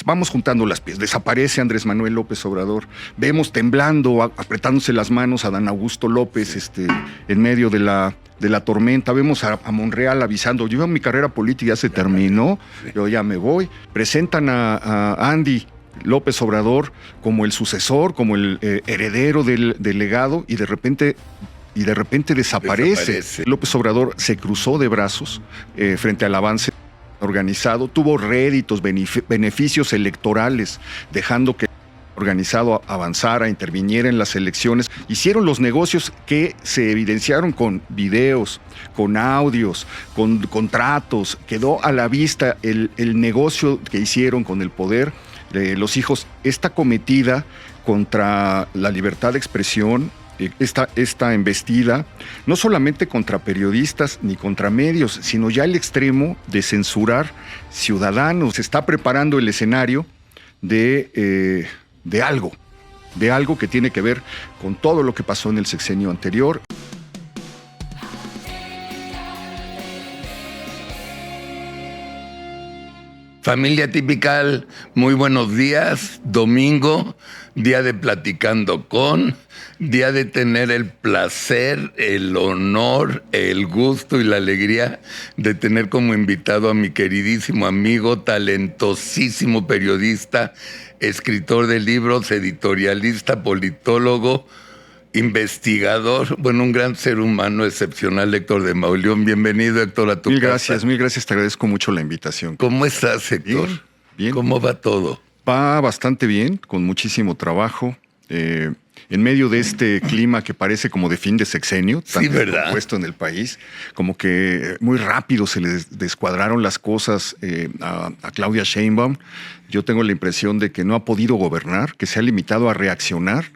vamos juntando las piezas. Desaparece Andrés Manuel López Obrador. Vemos temblando, apretándose las manos a Dan Augusto López en medio de la tormenta. Vemos a Monreal avisando, yo mi carrera política ya se terminó, yo ya me voy. Presentan a Andy López Obrador como el sucesor, como el heredero del legado, y de repente desaparece. López Obrador se cruzó de brazos frente al avance organizado, tuvo réditos, beneficios electorales, dejando que el organizado avanzara, interviniera en las elecciones. Hicieron los negocios que se evidenciaron con videos, con audios, con contratos. Quedó a la vista el negocio que hicieron con el poder de los hijos. Esta cometida contra la libertad de expresión, esta embestida, no solamente contra periodistas ni contra medios, sino ya el extremo de censurar ciudadanos. Se está preparando el escenario de algo que tiene que ver con todo lo que pasó en el sexenio anterior. Familia Tipical, muy buenos días. Domingo, día de Platicando con, día de tener el placer, el honor, el gusto y la alegría de tener como invitado a mi queridísimo amigo, talentosísimo periodista, escritor de libros, editorialista, politólogo, investigador, bueno, un gran ser humano excepcional, Héctor de Mauleón. Bienvenido, Héctor, a tu casa. Mil gracias, te agradezco mucho la invitación. ¿Cómo estás, Héctor? Bien. ¿Cómo va todo? Va bastante bien, con muchísimo trabajo. En medio de este clima que parece como de fin de sexenio, sí, ¿verdad?, puesto en el país, como que muy rápido se le descuadraron las cosas a Claudia Sheinbaum. Yo tengo la impresión de que no ha podido gobernar, que se ha limitado a reaccionar.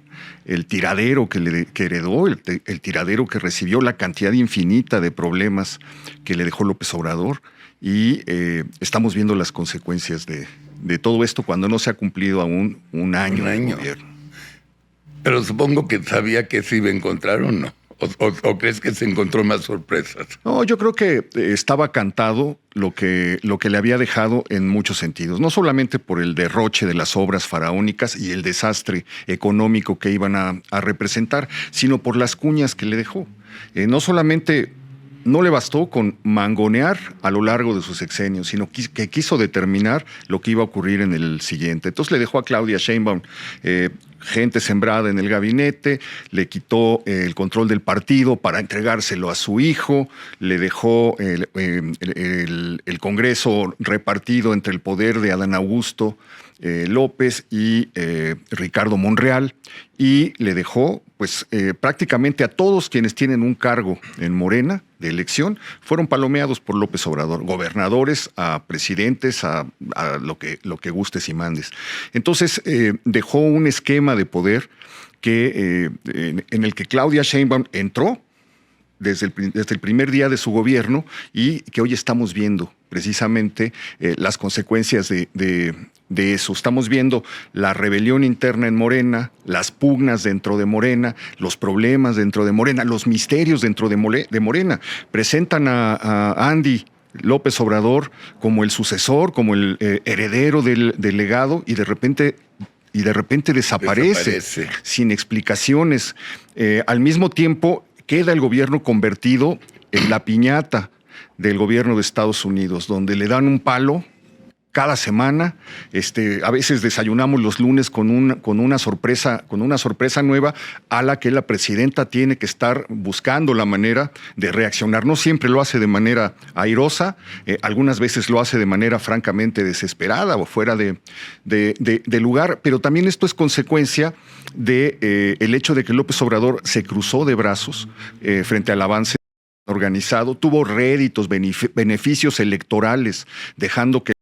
El tiradero que heredó, el tiradero que recibió, la cantidad infinita de problemas que le dejó López Obrador, y estamos viendo las consecuencias de todo esto cuando no se ha cumplido aún un año de gobierno. Pero supongo que sabía que se iba a encontrar, ¿o no? ¿O crees que se encontró más sorpresas? No, yo creo que estaba cantado lo que le había dejado en muchos sentidos. No solamente por el derroche de las obras faraónicas y el desastre económico que iban a representar, sino por las cuñas que le dejó. No solamente no le bastó con mangonear a lo largo de sus sexenios, sino que quiso determinar lo que iba a ocurrir en el siguiente. Entonces le dejó a Claudia Sheinbaum gente sembrada en el gabinete, le quitó el control del partido para entregárselo a su hijo, le dejó el Congreso repartido entre el poder de Adán Augusto López y Ricardo Monreal, y le dejó pues prácticamente a todos quienes tienen un cargo en Morena de elección, fueron palomeados por López Obrador, gobernadores a presidentes, a lo que gustes y mandes. Entonces dejó un esquema de poder en el que Claudia Sheinbaum entró desde el primer día de su gobierno, y que hoy estamos viendo precisamente las consecuencias de eso. Estamos viendo la rebelión interna en Morena, las pugnas dentro de Morena, los problemas dentro de Morena, los misterios dentro de Morena. Presentan a Andy López Obrador como el sucesor, como el heredero del legado, y de repente desaparece sin explicaciones. Al mismo tiempo, queda el gobierno convertido en la piñata del gobierno de Estados Unidos, donde le dan un palo cada semana. A veces desayunamos los lunes con una sorpresa nueva a la que la presidenta tiene que estar buscando la manera de reaccionar. No siempre lo hace de manera airosa, algunas veces lo hace de manera francamente desesperada o fuera de lugar, pero también esto es consecuencia el hecho de que López Obrador se cruzó de brazos frente al avance organizado, tuvo réditos, beneficios electorales, dejando que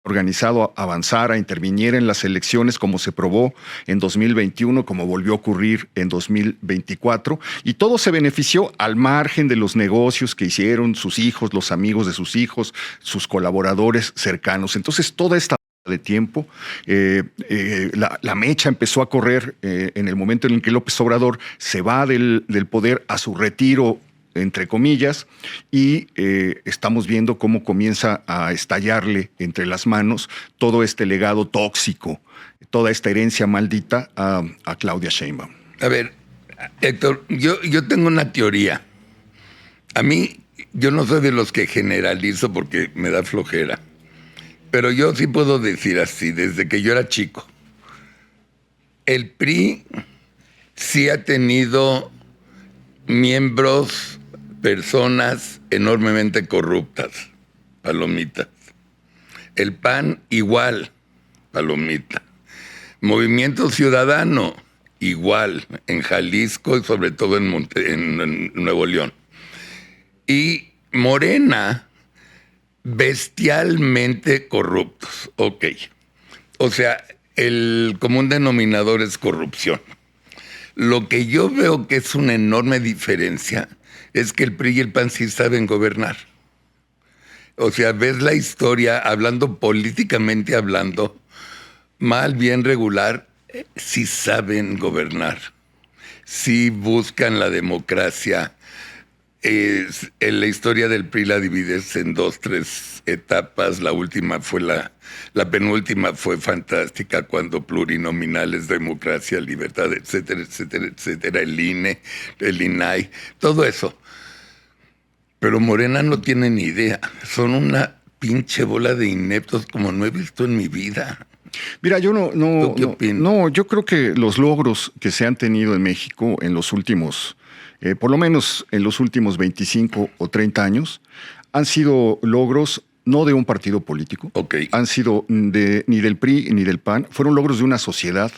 organizado avanzara, interviniera en las elecciones, como se probó en 2021, como volvió a ocurrir en 2024, y todo se benefició al margen de los negocios que hicieron sus hijos, los amigos de sus hijos, sus colaboradores cercanos. Entonces, toda esta de tiempo, la mecha empezó a correr en el momento en el que López Obrador se va del poder a su retiro entre comillas, y estamos viendo cómo comienza a estallarle entre las manos todo este legado tóxico, toda esta herencia maldita a Claudia Sheinbaum. A ver, Héctor, yo tengo una teoría. A mí, yo no soy de los que generalizo porque me da flojera, pero yo sí puedo decir así, desde que yo era chico. El PRI sí ha tenido miembros, personas enormemente corruptas, palomitas. El PAN igual, palomita. Movimiento Ciudadano igual, en Jalisco y sobre todo en Nuevo León. Y Morena, bestialmente corruptos. Ok. O sea, el común denominador es corrupción. Lo que yo veo que es una enorme diferencia es que el PRI y el PAN sí saben gobernar. O sea, ves la historia, hablando políticamente hablando, mal, bien, regular, sí saben gobernar. Sí buscan la democracia. En la historia del PRI la divides en 2, 3 etapas. La última fue la penúltima fue fantástica, cuando plurinominales, democracia, libertad, etcétera, etcétera, etcétera, el INE, el INAI, todo eso. Pero Morena no tiene ni idea. Son una pinche bola de ineptos como no he visto en mi vida. Mira, yo ¿Tú qué opinas? no, yo creo que los logros que se han tenido en México en los últimos, por lo menos en los últimos 25 o 30 años, han sido logros no de un partido político, han sido ni del PRI ni del PAN, fueron logros de una sociedad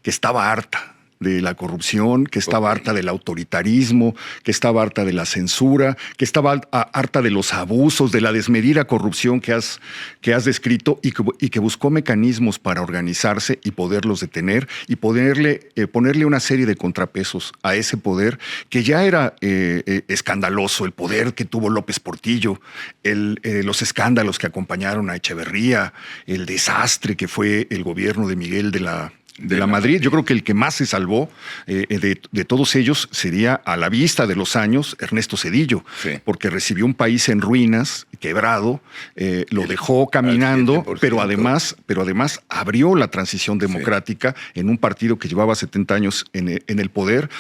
que estaba harta de la corrupción, que estaba harta del autoritarismo, que estaba harta de la censura, que estaba harta de los abusos, de la desmedida corrupción que has descrito y que buscó mecanismos para organizarse y poderlos detener y ponerle una serie de contrapesos a ese poder que ya era escandaloso, el poder que tuvo López Portillo, los escándalos que acompañaron a Echeverría, el desastre que fue el gobierno de Miguel de la Madrid. Yo creo que el que más se salvó de todos ellos sería, a la vista de los años, Ernesto Zedillo, sí, porque recibió un país en ruinas, quebrado, lo dejó caminando, pero además abrió la transición democrática, sí, en un partido que llevaba 70 años en el poder,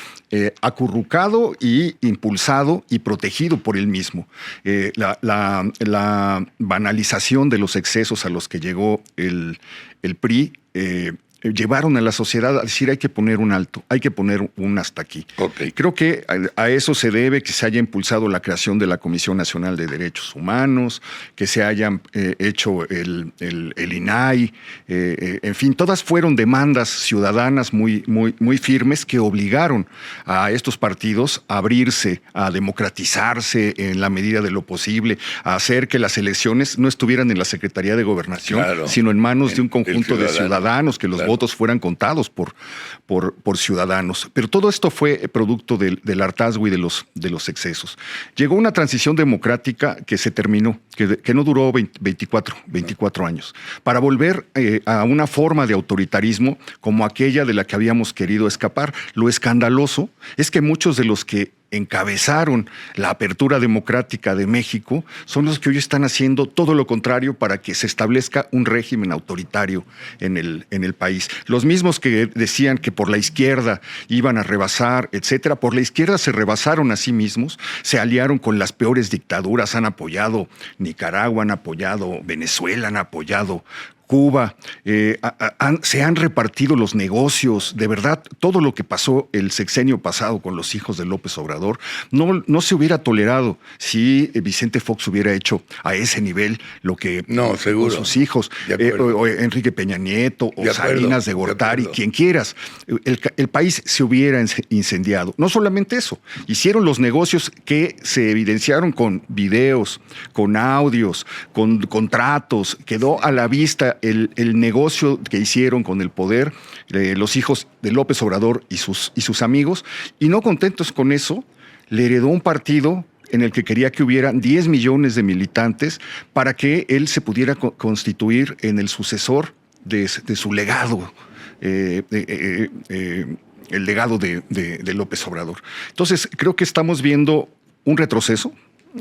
acurrucado y impulsado y protegido por él mismo. La banalización de los excesos a los que llegó el PRI llevaron a la sociedad a decir: hay que poner un alto, hay que poner un hasta aquí. Creo que a eso se debe que se haya impulsado la creación de la Comisión Nacional de Derechos Humanos, que se hayan hecho el INAI, en fin, todas fueron demandas ciudadanas muy firmes que obligaron a estos partidos a abrirse, a democratizarse en la medida de lo posible, a hacer que las elecciones no estuvieran en la Secretaría de Gobernación, claro, sino en manos de un conjunto de ciudadanos, que los votos fueran contados por ciudadanos. Pero todo esto fue producto del hartazgo y de los excesos. Llegó una transición democrática que se terminó, que no duró 24 años, para volver a una forma de autoritarismo como aquella de la que habíamos querido escapar. Lo escandaloso es que muchos de los que encabezaron la apertura democrática de México son los que hoy están haciendo todo lo contrario para que se establezca un régimen autoritario en el país. Los mismos que decían que por la izquierda iban a rebasar, etcétera, por la izquierda se rebasaron a sí mismos, se aliaron con las peores dictaduras, han apoyado Nicaragua, han apoyado Venezuela, han apoyado Cuba, se han repartido los negocios. De verdad, todo lo que pasó el sexenio pasado con los hijos de López Obrador no se hubiera tolerado si Vicente Fox hubiera hecho a ese nivel lo que con sus hijos, o Enrique Peña Nieto, o Salinas de Gortari, quien quieras. El país se hubiera incendiado. No solamente eso, hicieron los negocios que se evidenciaron con videos, con audios, con contratos. Quedó a la vista el negocio que hicieron con el poder los hijos de López Obrador y sus amigos, y no contentos con eso, le heredó un partido en el que quería que hubieran 10 millones de militantes para que él se pudiera constituir en el sucesor de su legado, el legado de López Obrador. Entonces, creo que estamos viendo un retroceso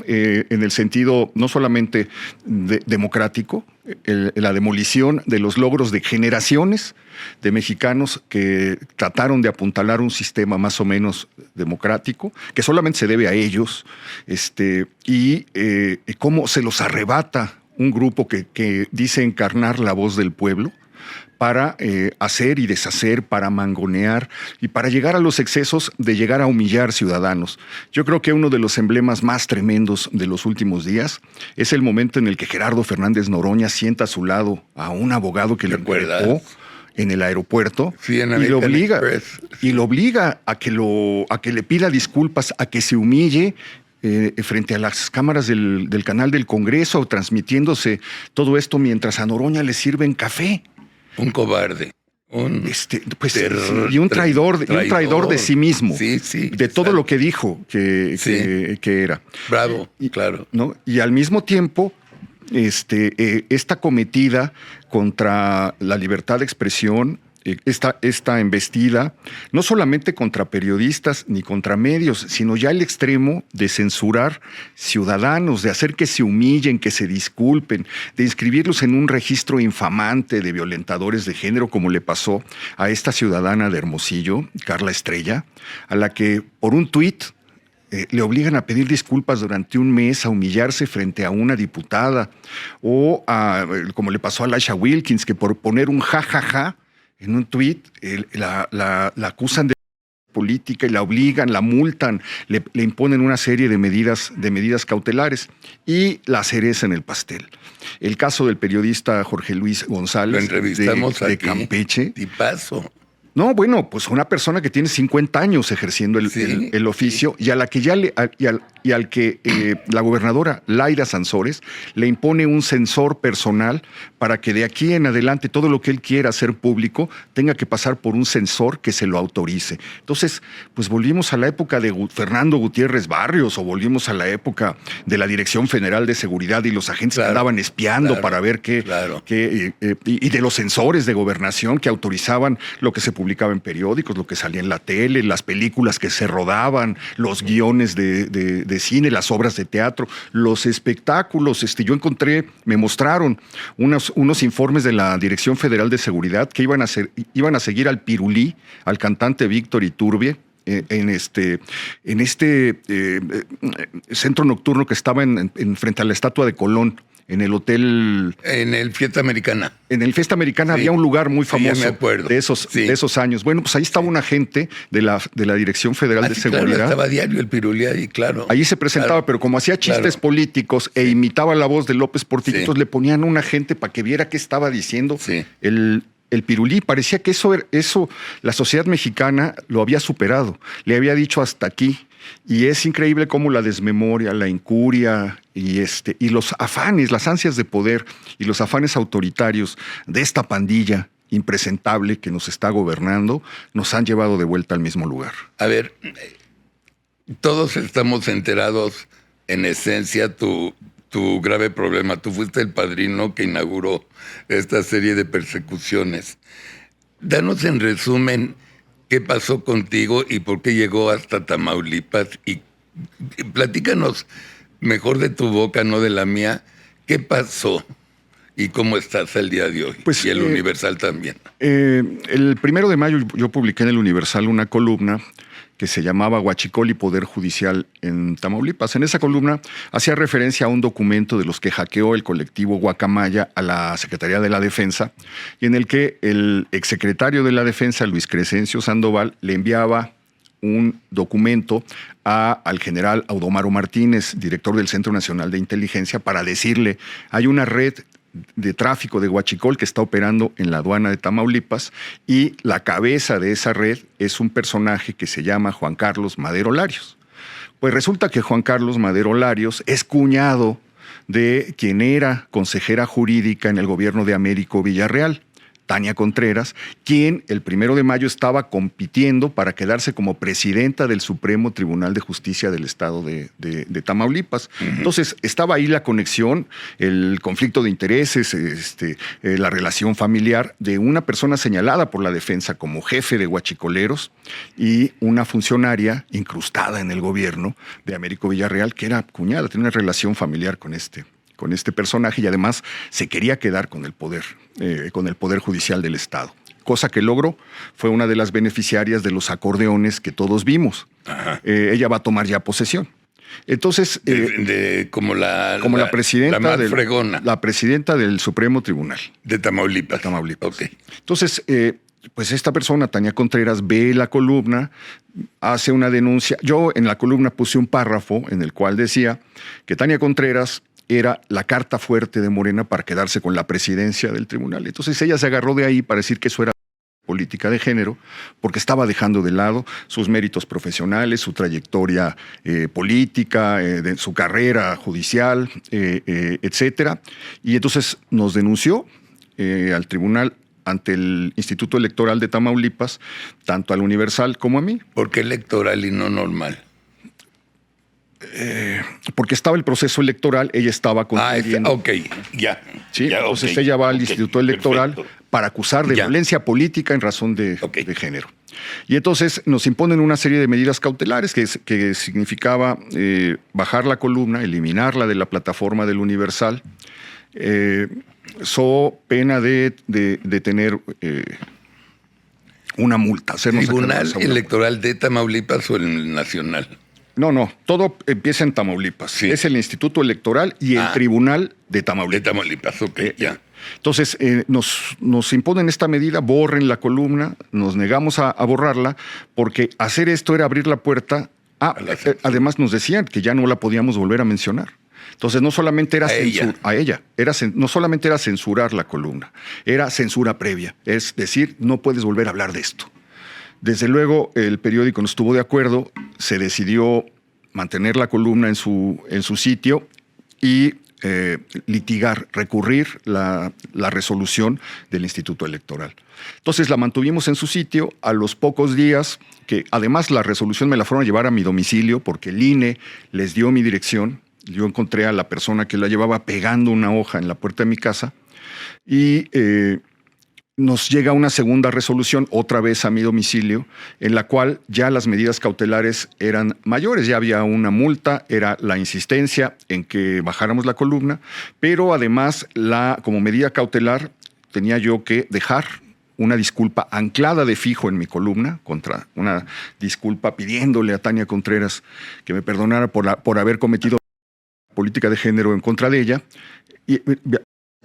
en el sentido no solamente democrático, la demolición de los logros de generaciones de mexicanos que trataron de apuntalar un sistema más o menos democrático, que solamente se debe a ellos, y cómo se los arrebata un grupo que dice encarnar la voz del pueblo para hacer y deshacer, para mangonear y para llegar a los excesos de llegar a humillar ciudadanos. Yo creo que uno de los emblemas más tremendos de los últimos días es el momento en el que Gerardo Fernández Noroña sienta a su lado a un abogado que le encuerpó en el aeropuerto, sí, en y lo obliga a que le pida disculpas, a que se humille frente a las cámaras del canal del Congreso, transmitiéndose todo esto mientras a Noroña le sirven café. Un cobarde. Y un traidor de sí mismo, de todo lo que dijo que era. Bravo, claro. ¿No? Y al mismo tiempo, esta cometida contra la libertad de expresión, esta embestida, no solamente contra periodistas ni contra medios, sino ya el extremo de censurar ciudadanos, de hacer que se humillen, que se disculpen, de inscribirlos en un registro infamante de violentadores de género, como le pasó a esta ciudadana de Hermosillo, Carla Estrella, a la que por un tuit le obligan a pedir disculpas durante un mes, a humillarse frente a una diputada, o como le pasó a Laisha Wilkins, que por poner un jajaja en un tuit la acusan de política y la obligan, la multan, le imponen una serie de medidas cautelares. Y la cereza en el pastel. El caso del periodista Jorge Luis González, lo entrevistamos de aquí, Campeche. Tipazo. No, bueno, pues una persona que tiene 50 años ejerciendo el oficio, y a la que al que la gobernadora Laida Sansores le impone un censor personal para que de aquí en adelante todo lo que él quiera hacer público tenga que pasar por un censor que se lo autorice. Entonces, pues volvimos a la época de Fernando Gutiérrez Barrios, o volvimos a la época de la Dirección Federal de Seguridad y los agentes que andaban espiando para ver y de los censores de gobernación que autorizaban lo que se publicaba en periódicos, lo que salía en la tele, las películas que se rodaban, los guiones de cine, las obras de teatro, los espectáculos. Yo me mostraron unos informes de la Dirección Federal de Seguridad que iban a seguir al Pirulí, al cantante Víctor Iturbide, en este centro nocturno que estaba frente a la estatua de Colón, en el hotel... En el Fiesta Americana. En el Fiesta Americana había un lugar muy famoso de esos años. Bueno, pues ahí estaba un agente de la Dirección Federal de Seguridad. Claro, estaba diario el Pirulí ahí, claro. Ahí se presentaba, pero como hacía chistes políticos e imitaba la voz de López Portillo, entonces le ponían a un agente para que viera qué estaba diciendo el Pirulí. Parecía que eso la sociedad mexicana lo había superado. Le había dicho hasta aquí. Y es increíble cómo la desmemoria, la incuria y los afanes, las ansias de poder y los afanes autoritarios de esta pandilla impresentable que nos está gobernando nos han llevado de vuelta al mismo lugar. A ver, todos estamos enterados, en esencia, tu grave problema. Tú fuiste el padrino que inauguró esta serie de persecuciones. Danos en resumen qué pasó contigo y por qué llegó hasta Tamaulipas. Y platícanos mejor de tu boca, no de la mía, qué pasó y cómo estás el día de hoy. Pues, y el Universal también. El 1 de mayo yo publiqué en el Universal una columna que se llamaba Huachicol y Poder Judicial en Tamaulipas. En esa columna hacía referencia a un documento de los que hackeó el colectivo Guacamaya a la Secretaría de la Defensa, y en el que el exsecretario de la Defensa, Luis Crescencio Sandoval, le enviaba un documento al general Audomaro Martínez, director del Centro Nacional de Inteligencia, para decirle: hay una red de tráfico de huachicol que está operando en la aduana de Tamaulipas, y la cabeza de esa red es un personaje que se llama Juan Carlos Madero Larios. Pues resulta que Juan Carlos Madero Larios es cuñado de quien era consejera jurídica en el gobierno de Américo Villarreal, Tania Contreras, quien el 1 de mayo estaba compitiendo para quedarse como presidenta del Supremo Tribunal de Justicia del Estado de Tamaulipas. Entonces, estaba ahí la conexión, el conflicto de intereses, la relación familiar de una persona señalada por la defensa como jefe de huachicoleros y una funcionaria incrustada en el gobierno de Américo Villarreal, que era cuñada, tenía una relación familiar con este personaje y además se quería quedar con el poder judicial del Estado. Cosa que logró, fue una de las beneficiarias de los acordeones que todos vimos. Ella va a tomar ya posesión. Entonces, como la presidenta, la más fregona. La presidenta del Supremo Tribunal. De Tamaulipas. De Tamaulipas. Okay. Entonces, pues esta persona, Tania Contreras, ve la columna, hace una denuncia. Yo en la columna puse un párrafo en el cual decía que Tania Contreras era la carta fuerte de Morena para quedarse con la presidencia del tribunal. Entonces ella se agarró de ahí para decir que eso era política de género, porque estaba dejando de lado sus méritos profesionales, su trayectoria política, de su carrera judicial, etcétera. Y entonces nos denunció al tribunal ante el Instituto Electoral de Tamaulipas, tanto al Universal como a mí. ¿Por qué electoral y no normal? Porque estaba el proceso electoral, ella estaba contendiendo. Ok, ya. Sí, ya, entonces okay, ella va al Instituto Electoral perfecto. para acusar de violencia política en razón de género. Y entonces nos imponen una serie de medidas cautelares que significaba bajar la columna, eliminarla de la plataforma del Universal, so pena de tener una multa. ¿Tribunal Electoral de Tamaulipas o el nacional? No, todo empieza en Tamaulipas. Sí. Es el Instituto Electoral y el Tribunal de Tamaulipas. De Tamaulipas, ok, ya. Entonces, nos imponen esta medida, borren la columna, nos negamos a borrarla, porque hacer esto era abrir la puerta además nos decían que ya no la podíamos volver a mencionar. Entonces, no solamente era no solamente era censurar la columna, era censura previa. Es decir, no puedes volver a hablar de esto. Desde luego, el periódico no estuvo de acuerdo, se decidió mantener la columna en su sitio y litigar, recurrir la resolución del Instituto Electoral. Entonces la mantuvimos en su sitio. A los pocos días, que además la resolución me la fueron a llevar a mi domicilio porque el INE les dio mi dirección. Yo encontré a la persona que la llevaba pegando una hoja en la puerta de mi casa y nos llega una segunda resolución, otra vez a mi domicilio, en la cual ya las medidas cautelares eran mayores, ya había una multa, era la insistencia en que bajáramos la columna, pero además, como medida cautelar, tenía yo que dejar una disculpa anclada de fijo en mi columna, contra una disculpa pidiéndole a Tania Contreras que me perdonara por haber cometido política de género en contra de ella,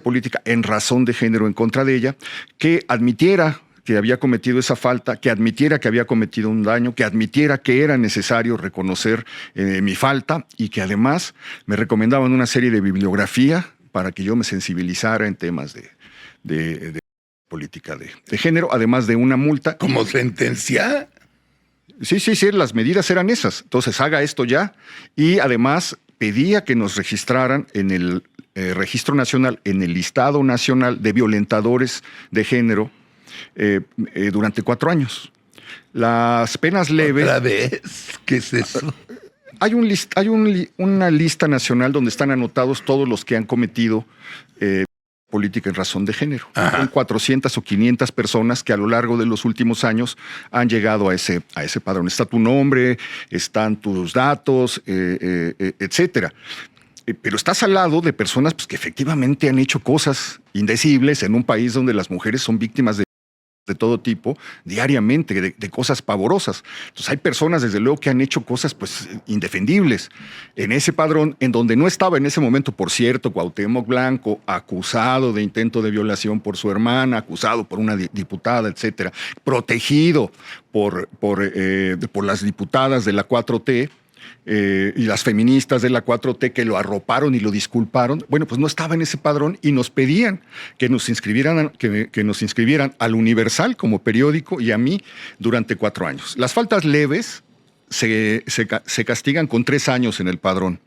política en razón de género en contra de ella, que admitiera que había cometido esa falta, que admitiera que había cometido un daño, que admitiera que era necesario reconocer mi falta y que además me recomendaban una serie de bibliografía para que yo me sensibilizara en temas de política de género, además de una multa. ¿Como sentencia? Sí, las medidas eran esas. Entonces haga esto ya y además pedía que nos registraran en el Registro Nacional, en el listado nacional de violentadores de género durante 4 años. Las penas leves... ¿Otra vez? ¿Qué es eso? Hay una lista nacional donde están anotados todos los que han cometido política en razón de género. Son 400 o 500 personas que a lo largo de los últimos años han llegado a ese padrón. Está tu nombre, están tus datos, etcétera. Pero estás al lado de personas pues, que efectivamente han hecho cosas indecibles en un país donde las mujeres son víctimas de todo tipo, diariamente, de cosas pavorosas. Entonces hay personas, desde luego, que han hecho cosas pues, indefendibles. En ese padrón, en donde no estaba en ese momento, por cierto, Cuauhtémoc Blanco, acusado de intento de violación por su hermana, acusado por una diputada, etcétera, protegido por las diputadas de la 4T, y las feministas de la 4T que lo arroparon y lo disculparon, bueno, pues no estaba en ese padrón y nos pedían que nos inscribieran, que nos inscribieran al Universal como periódico y a mí durante 4 años. Las faltas leves se castigan con 3 años en el padrón.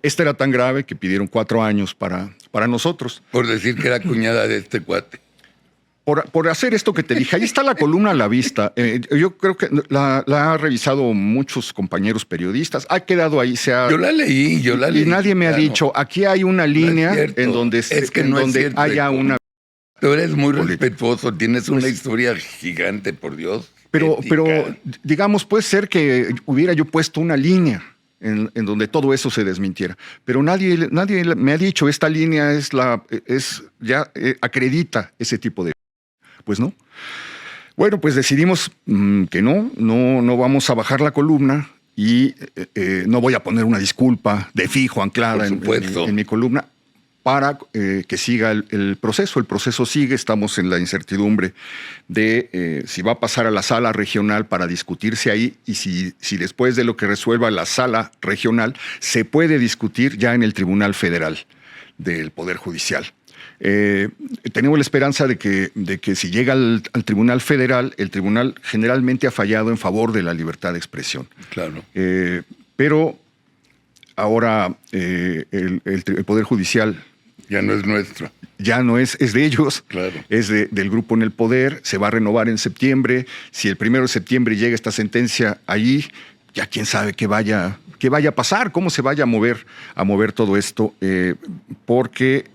Esta era tan grave que pidieron 4 años para nosotros. Por decir que era cuñada de este cuate. por hacer esto que te dije, ahí está la columna a la vista. Yo creo que la ha revisado muchos compañeros periodistas. Ha quedado ahí. Yo la leí. Y nadie me ha dicho, aquí hay una línea en donde, haya una... Tú eres muy respetuoso, tienes una historia gigante, por Dios. Pero digamos, puede ser que hubiera yo puesto una línea en donde todo eso se desmintiera. Pero nadie me ha dicho, esta línea acredita ese tipo de... Pues no. Bueno, pues decidimos que no vamos a bajar la columna y no voy a poner una disculpa de fijo anclada en mi columna para que siga el proceso. El proceso sigue, estamos en la incertidumbre de si va a pasar a la sala regional para discutirse ahí y si después de lo que resuelva la sala regional se puede discutir ya en el Tribunal Federal del Poder Judicial. Tenemos la esperanza de que si llega al Tribunal Federal, el tribunal generalmente ha fallado en favor de la libertad de expresión. Claro. Pero ahora el Poder Judicial... Ya no es nuestro. Ya no es de ellos, claro. Es del grupo en el poder, se va a renovar en septiembre. Si el 1 de septiembre llega esta sentencia allí, ya quién sabe qué vaya a pasar, cómo se vaya a mover todo esto, porque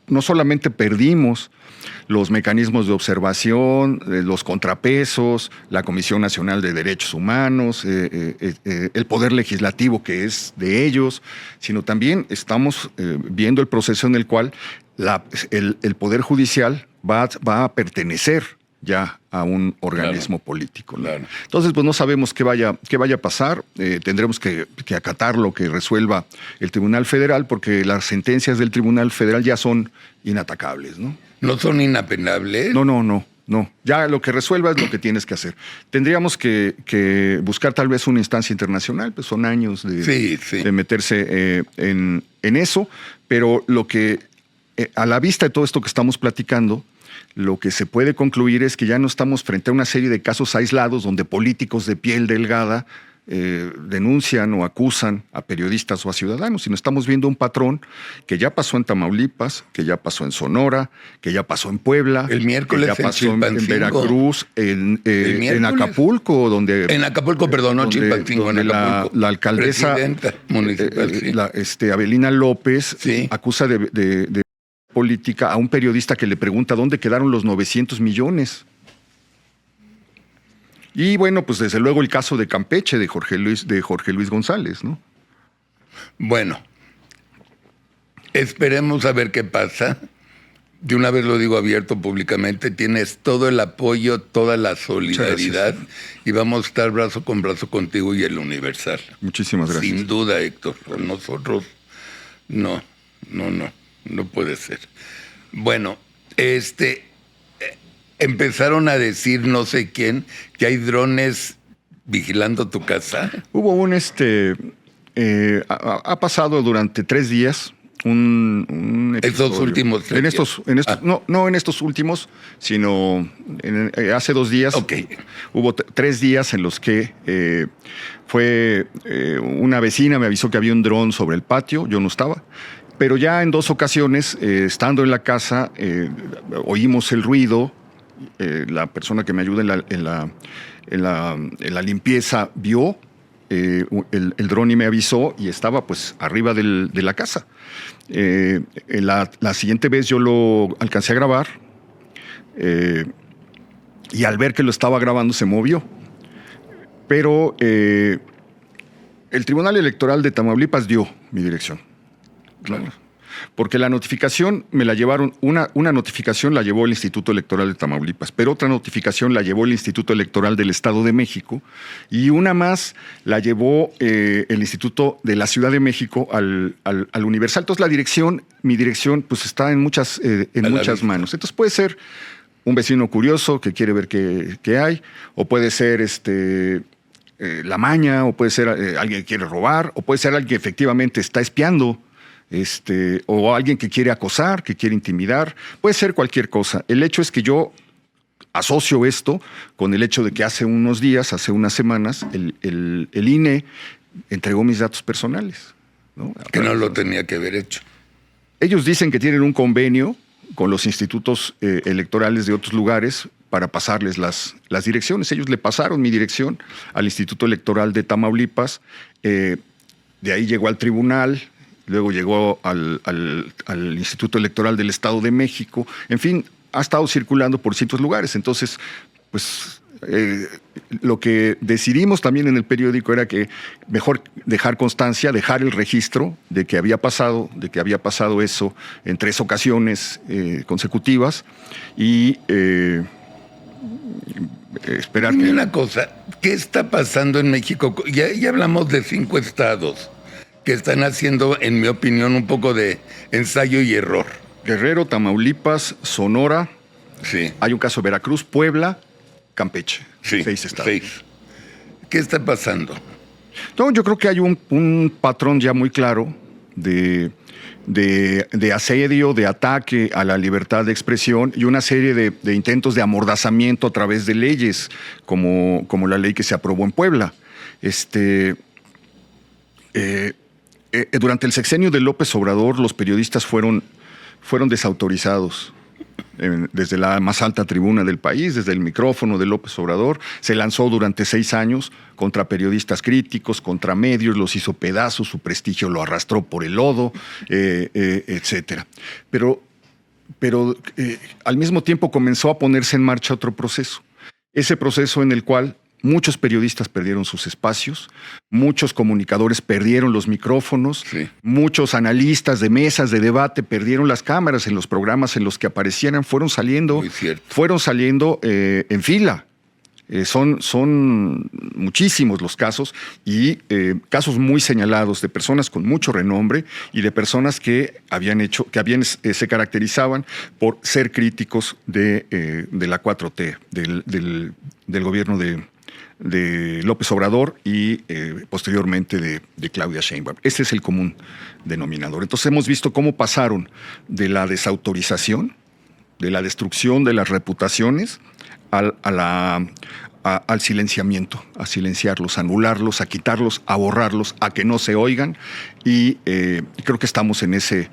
no solamente perdimos los mecanismos de observación, los contrapesos, la Comisión Nacional de Derechos Humanos, el poder legislativo que es de ellos, sino también estamos viendo el proceso en el cual el Poder Judicial va a pertenecer ya a un organismo político, ¿no? Claro. Entonces, pues no sabemos qué vaya a pasar. Tendremos que acatar lo que resuelva el Tribunal Federal, porque las sentencias del Tribunal Federal ya son inatacables, ¿no? ¿No son inapenables? No. Ya lo que resuelva es lo que tienes que hacer. Tendríamos que buscar tal vez una instancia internacional, pues son años de meterse en eso, pero lo que, a la vista de todo esto que estamos platicando, lo que se puede concluir es que ya no estamos frente a una serie de casos aislados donde políticos de piel delgada denuncian o acusan a periodistas o a ciudadanos, sino estamos viendo un patrón que ya pasó en Tamaulipas, que ya pasó en Sonora, que ya pasó en Puebla, el miércoles que ya pasó en Veracruz, en Acapulco, donde... En Acapulco, perdón, no Chilpancingo, en Acapulco. La alcaldesa municipal, Avelina López sí, acusa de política a un periodista que le pregunta dónde quedaron los 900 millones. Y bueno, pues desde luego el caso de Campeche, de Jorge Luis González, ¿no? Bueno, esperemos a ver qué pasa. De una vez lo digo abierto públicamente, tienes todo el apoyo, toda la solidaridad y vamos a estar brazo con brazo contigo y el Universal. Muchísimas gracias. Sin duda, Héctor. Nosotros no puede ser. Bueno, empezaron a decir no sé quién que hay drones vigilando tu casa. Hubo ha pasado durante 3 días un episodio. Estos últimos 3 días. No en estos últimos, sino hace 2 días. Okay. Hubo 3 días en los que fue una vecina me avisó que había un dron sobre el patio, yo no estaba. Pero ya en 2 ocasiones, estando en la casa, oímos el ruido. La persona que me ayuda en la limpieza vio el dron y me avisó y estaba pues arriba de la casa. La siguiente vez yo lo alcancé a grabar y al ver que lo estaba grabando se movió. Pero el Tribunal Electoral de Tamaulipas dio mi dirección. Claro. Porque la notificación me la llevaron, una notificación la llevó el Instituto Electoral de Tamaulipas, pero otra notificación la llevó el Instituto Electoral del Estado de México y una más la llevó el Instituto de la Ciudad de México al Universal. Entonces mi dirección, pues está en muchas manos. Entonces puede ser un vecino curioso que quiere ver qué hay, o puede ser la maña, o puede ser alguien que quiere robar, o puede ser alguien que efectivamente está espiando. O alguien que quiere acosar, que quiere intimidar, puede ser cualquier cosa. El hecho es que yo asocio esto con el hecho de que hace unos días, hace unas semanas, el INE entregó mis datos personales, ¿no? Que no lo tenía que haber hecho. Ellos dicen que tienen un convenio con los institutos electorales de otros lugares para pasarles las direcciones. Ellos le pasaron mi dirección al Instituto Electoral de Tamaulipas, de ahí llegó al tribunal, luego llegó al Instituto Electoral del Estado de México, en fin, ha estado circulando por ciertos lugares. Entonces, pues lo que decidimos también en el periódico era que mejor dejar constancia, dejar el registro de que había pasado eso en 3 ocasiones consecutivas y esperar. Dime una cosa, ¿qué está pasando en México? Ya hablamos de 5 estados que están haciendo, en mi opinión, un poco de ensayo y error. Guerrero, Tamaulipas, Sonora, Sí. hay un caso de Veracruz, Puebla, Campeche. Sí, 6 estados. 6. ¿Qué está pasando? No, yo creo que hay un patrón ya muy claro de asedio, de ataque a la libertad de expresión y una serie de intentos de amordazamiento a través de leyes, como la ley que se aprobó en Puebla. Durante el sexenio de López Obrador, los periodistas fueron desautorizados. Desde la más alta tribuna del país, desde el micrófono de López Obrador, se lanzó durante 6 años contra periodistas críticos, contra medios, los hizo pedazos, su prestigio lo arrastró por el lodo, etcétera. Pero al mismo tiempo comenzó a ponerse en marcha otro proceso. Ese proceso en el cual muchos periodistas perdieron sus espacios, muchos comunicadores perdieron los micrófonos, Sí. muchos analistas de mesas de debate perdieron las cámaras en los programas en los que aparecieran, fueron saliendo Muy cierto. en fila. Son muchísimos los casos y casos muy señalados de personas con mucho renombre y de personas que se caracterizaban por ser críticos de la 4T, del gobierno de López Obrador y posteriormente de Claudia Sheinbaum. Ese es el común denominador. Entonces hemos visto cómo pasaron de la desautorización, de la destrucción de las reputaciones, al silenciamiento, a silenciarlos, a anularlos, a quitarlos, a borrarlos, a que no se oigan. Y creo que estamos en ese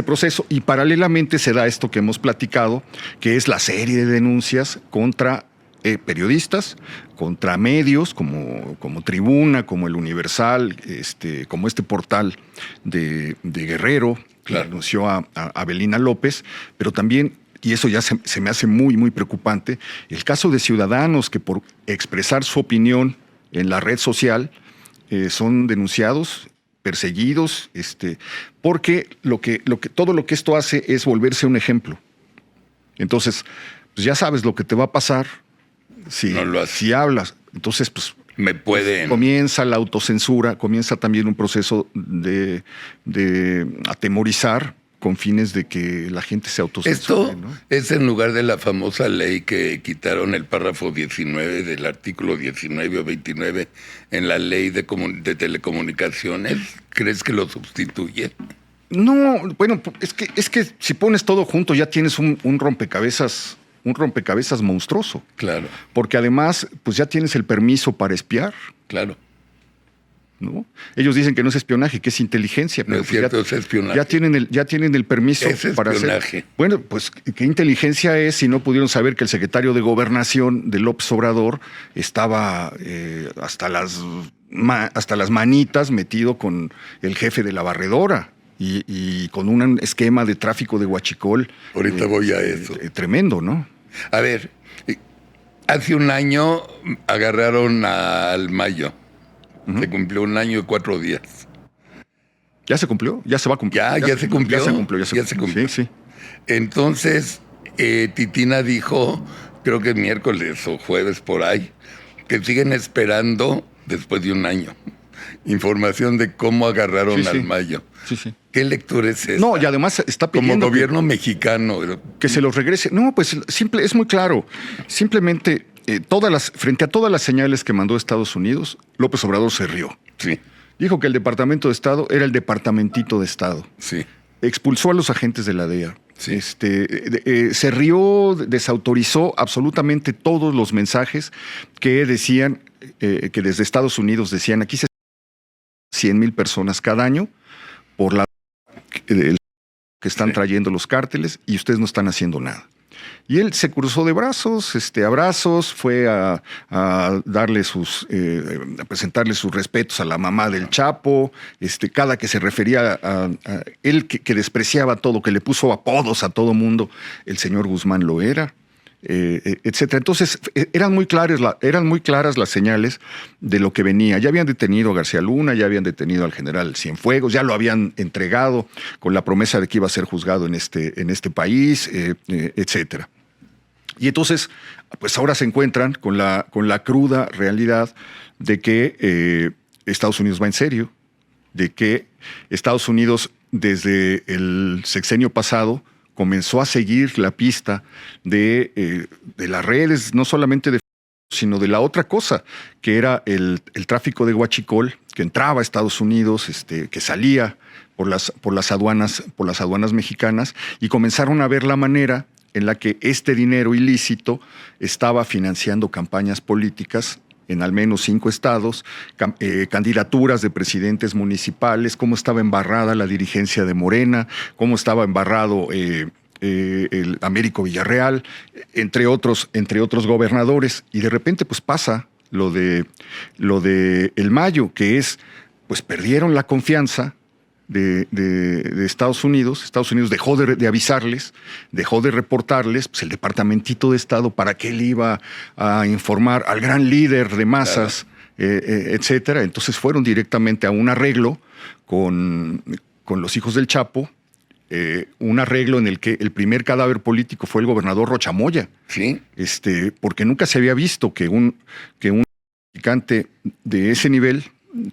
proceso. Y paralelamente se da esto que hemos platicado, que es la serie de denuncias contra periodistas, contra medios como Tribuna, como El Universal, como este portal de Guerrero, que Claro. denunció a Belina López, pero también, y eso ya se me hace muy, muy preocupante, el caso de ciudadanos que por expresar su opinión en la red social son denunciados, perseguidos, porque todo lo que esto hace es volverse un ejemplo. Entonces, pues ya sabes lo que te va a pasar si hablas. Entonces, pues Me pueden. comienza la autocensura, comienza también un proceso de atemorizar con fines de que la gente se autocensure, Esto ¿no? es en lugar de la famosa ley que quitaron el párrafo 19 del artículo 19 o 29 en la ley de telecomunicaciones. ¿Crees que lo sustituye? No, bueno, es que si pones todo junto ya tienes un rompecabezas monstruoso. Claro, Porque además, pues ya tienes el permiso para espiar, claro. ¿no? Ellos dicen que no es espionaje, que es inteligencia. No Pero es pues cierto, es espionaje. ya tienen el permiso Es para hacer. espionaje. Bueno, pues qué inteligencia es si no pudieron saber que el secretario de Gobernación de López Obrador estaba hasta las manitas metido con el jefe de la barredora. Y con un esquema de tráfico de huachicol. Ahorita voy a eso. Tremendo, ¿no? A ver, hace un año agarraron al Mayo. Se cumplió 1 año y 4 días. ¿Ya se cumplió? ¿Ya se va a cumplir? Ya se cumplió. Ya se cumplió. Sí, sí. Entonces, Titina dijo, creo que miércoles o jueves por ahí, que siguen esperando después de 1 año. Información de cómo agarraron Sí, al sí. Mayo. Sí, sí. ¿Qué lectura es esa? No, y además está Como pidiendo gobierno mexicano. que se los regrese. No, pues es muy claro. Simplemente, frente a todas las señales que mandó Estados Unidos, López Obrador se rió. Sí, Dijo que el Departamento de Estado era el Departamentito de Estado. sí. Expulsó a los agentes de la DEA. Sí. Se rió, desautorizó absolutamente todos los mensajes que decían, que desde Estados Unidos decían, aquí se 100,000 personas cada año por el que están trayendo los cárteles y ustedes no están haciendo nada. Y él se cruzó de brazos, abrazos, fue a darle a presentarle sus respetos a la mamá del Chapo, cada que se refería a él que despreciaba todo, que le puso apodos a todo mundo, el señor Guzmán lo era, etcétera. Entonces eran muy claras las señales de lo que venía. Ya habían detenido a García Luna, ya habían detenido al general Cienfuegos, ya lo habían entregado con la promesa de que iba a ser juzgado en este país, etcétera. Y entonces, pues ahora se encuentran con la cruda realidad de que Estados Unidos va en serio, de que Estados Unidos desde el sexenio pasado comenzó a seguir la pista de las redes, no solamente de sino de la otra cosa, que era el tráfico de huachicol, que entraba a Estados Unidos, que salía por las aduanas mexicanas, y comenzaron a ver la manera en la que este dinero ilícito estaba financiando campañas políticas en al menos 5 estados, candidaturas de presidentes municipales, cómo estaba embarrada la dirigencia de Morena, cómo estaba embarrado el Américo Villarreal, entre otros gobernadores. Y de repente pues pasa lo de el Mayo, que es, pues perdieron la confianza de Estados Unidos. Estados Unidos dejó de avisarles, dejó de reportarles, pues el Departamentito de Estado, ¿para qué le iba a informar al gran líder de masas, etcétera? Entonces fueron directamente a un arreglo con los hijos del Chapo, un arreglo en el que el primer cadáver político fue el gobernador Rocha Moya. Sí. Porque nunca se había visto que un traficante de ese nivel,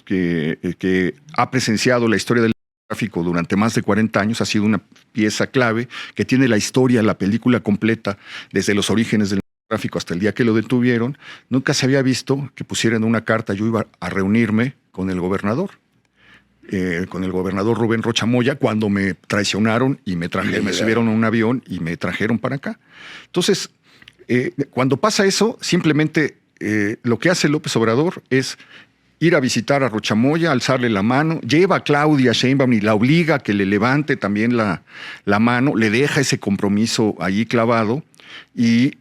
que ha presenciado la historia del tráfico durante más de 40 años, ha sido una pieza clave, que tiene la historia, la película completa, desde los orígenes del tráfico hasta el día que lo detuvieron. Nunca se había visto que pusieran una carta: yo iba a reunirme con el gobernador Rubén Rocha Moya, cuando me traicionaron y me subieron a un avión y me trajeron para acá. Entonces, cuando pasa eso, simplemente lo que hace López Obrador es ir a visitar a Rocha Moya, alzarle la mano, lleva a Claudia Sheinbaum y la obliga a que le levante también la mano, le deja ese compromiso allí clavado, y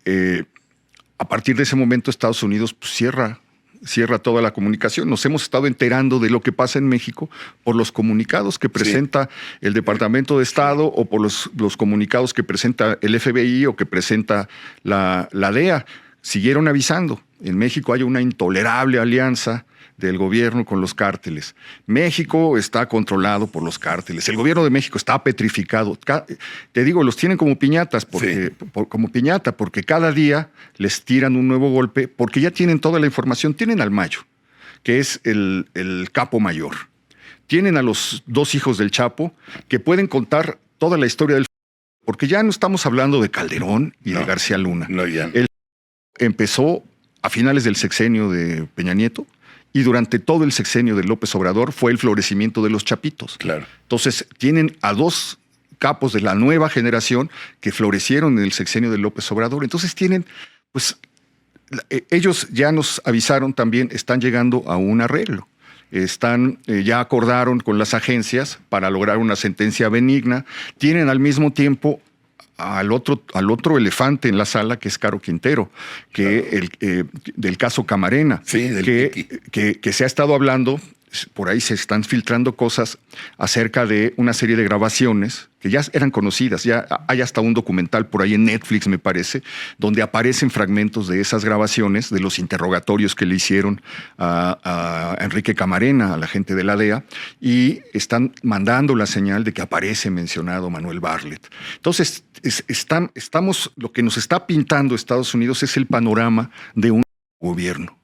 a partir de ese momento Estados Unidos pues, cierra toda la comunicación. Nos hemos estado enterando de lo que pasa en México por los comunicados que presenta el Departamento de Estado, o por los comunicados que presenta el FBI o que presenta la DEA. Siguieron avisando. En México hay una intolerable alianza del gobierno con los cárteles. México está controlado por los cárteles. El gobierno de México está petrificado. Te digo, los tienen como piñatas, porque cada día les tiran un nuevo golpe, porque ya tienen toda la información. Tienen al Mayo, que es el capo mayor. Tienen a los 2 hijos del Chapo, que pueden contar toda la historia del... Porque ya no estamos hablando de Calderón y de García Luna. No, ya. Él empezó a finales del sexenio de Peña Nieto, y durante todo el sexenio de López Obrador fue el florecimiento de los chapitos. Claro. Entonces, tienen a 2 capos de la nueva generación que florecieron en el sexenio de López Obrador. Entonces tienen, pues, ellos ya nos avisaron también, están llegando a un arreglo. Ya acordaron con las agencias para lograr una sentencia benigna. Tienen al mismo tiempo al otro elefante en la sala, que es Caro Quintero, del caso Camarena, que se ha estado hablando, por ahí se están filtrando cosas acerca de una serie de grabaciones que ya eran conocidas. Ya hay hasta un documental por ahí en Netflix, me parece, donde aparecen fragmentos de esas grabaciones, de los interrogatorios que le hicieron a Enrique Camarena, a la gente de la DEA, y están mandando la señal de que aparece mencionado Manuel Bartlett. Entonces, lo que nos está pintando Estados Unidos es el panorama de un gobierno.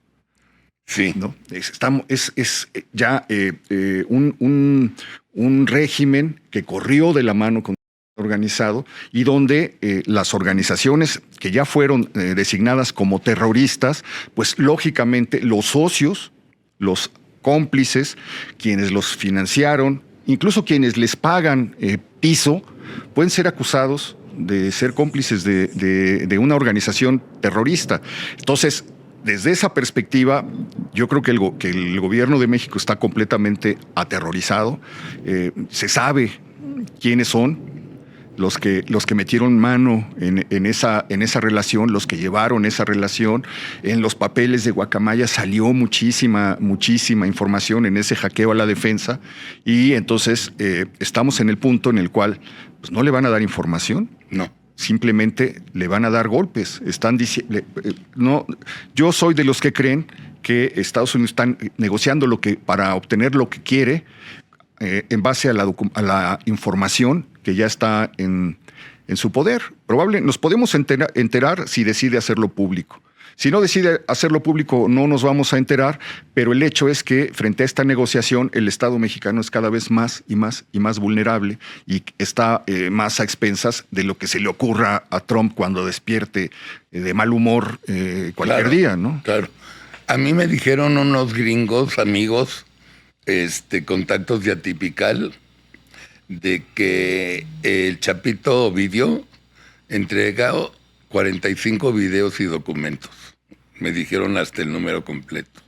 Sí. ¿No? Es ya un régimen que corrió de la mano con el organizado, y donde las organizaciones que ya fueron designadas como terroristas, pues lógicamente los socios, los cómplices, quienes los financiaron, incluso quienes les pagan piso, pueden ser acusados de ser cómplices de una organización terrorista. Entonces, desde esa perspectiva, yo creo que el gobierno de México está completamente aterrorizado. Se sabe quiénes son, los que metieron mano en esa relación, los que llevaron esa relación. En los papeles de Guacamaya salió muchísima información en ese hackeo a la defensa, y entonces estamos en el punto en el cual pues, no le van a dar información. No. Simplemente le van a dar golpes. Están no, yo soy de los que creen que Estados Unidos están negociando para obtener lo que quiere en base a la información que ya está en su poder. Nos podemos enterar si decide hacerlo público. Si no decide hacerlo público, no nos vamos a enterar, pero el hecho es que frente a esta negociación, el Estado mexicano es cada vez más y más vulnerable, y está más a expensas de lo que se le ocurra a Trump cuando despierte de mal humor cualquier día, ¿no? Claro. A mí me dijeron unos gringos, amigos, contactos de Atypical, de que el Chapito Ovidio entrega 45 videos y documentos. Me dijeron hasta el número completo.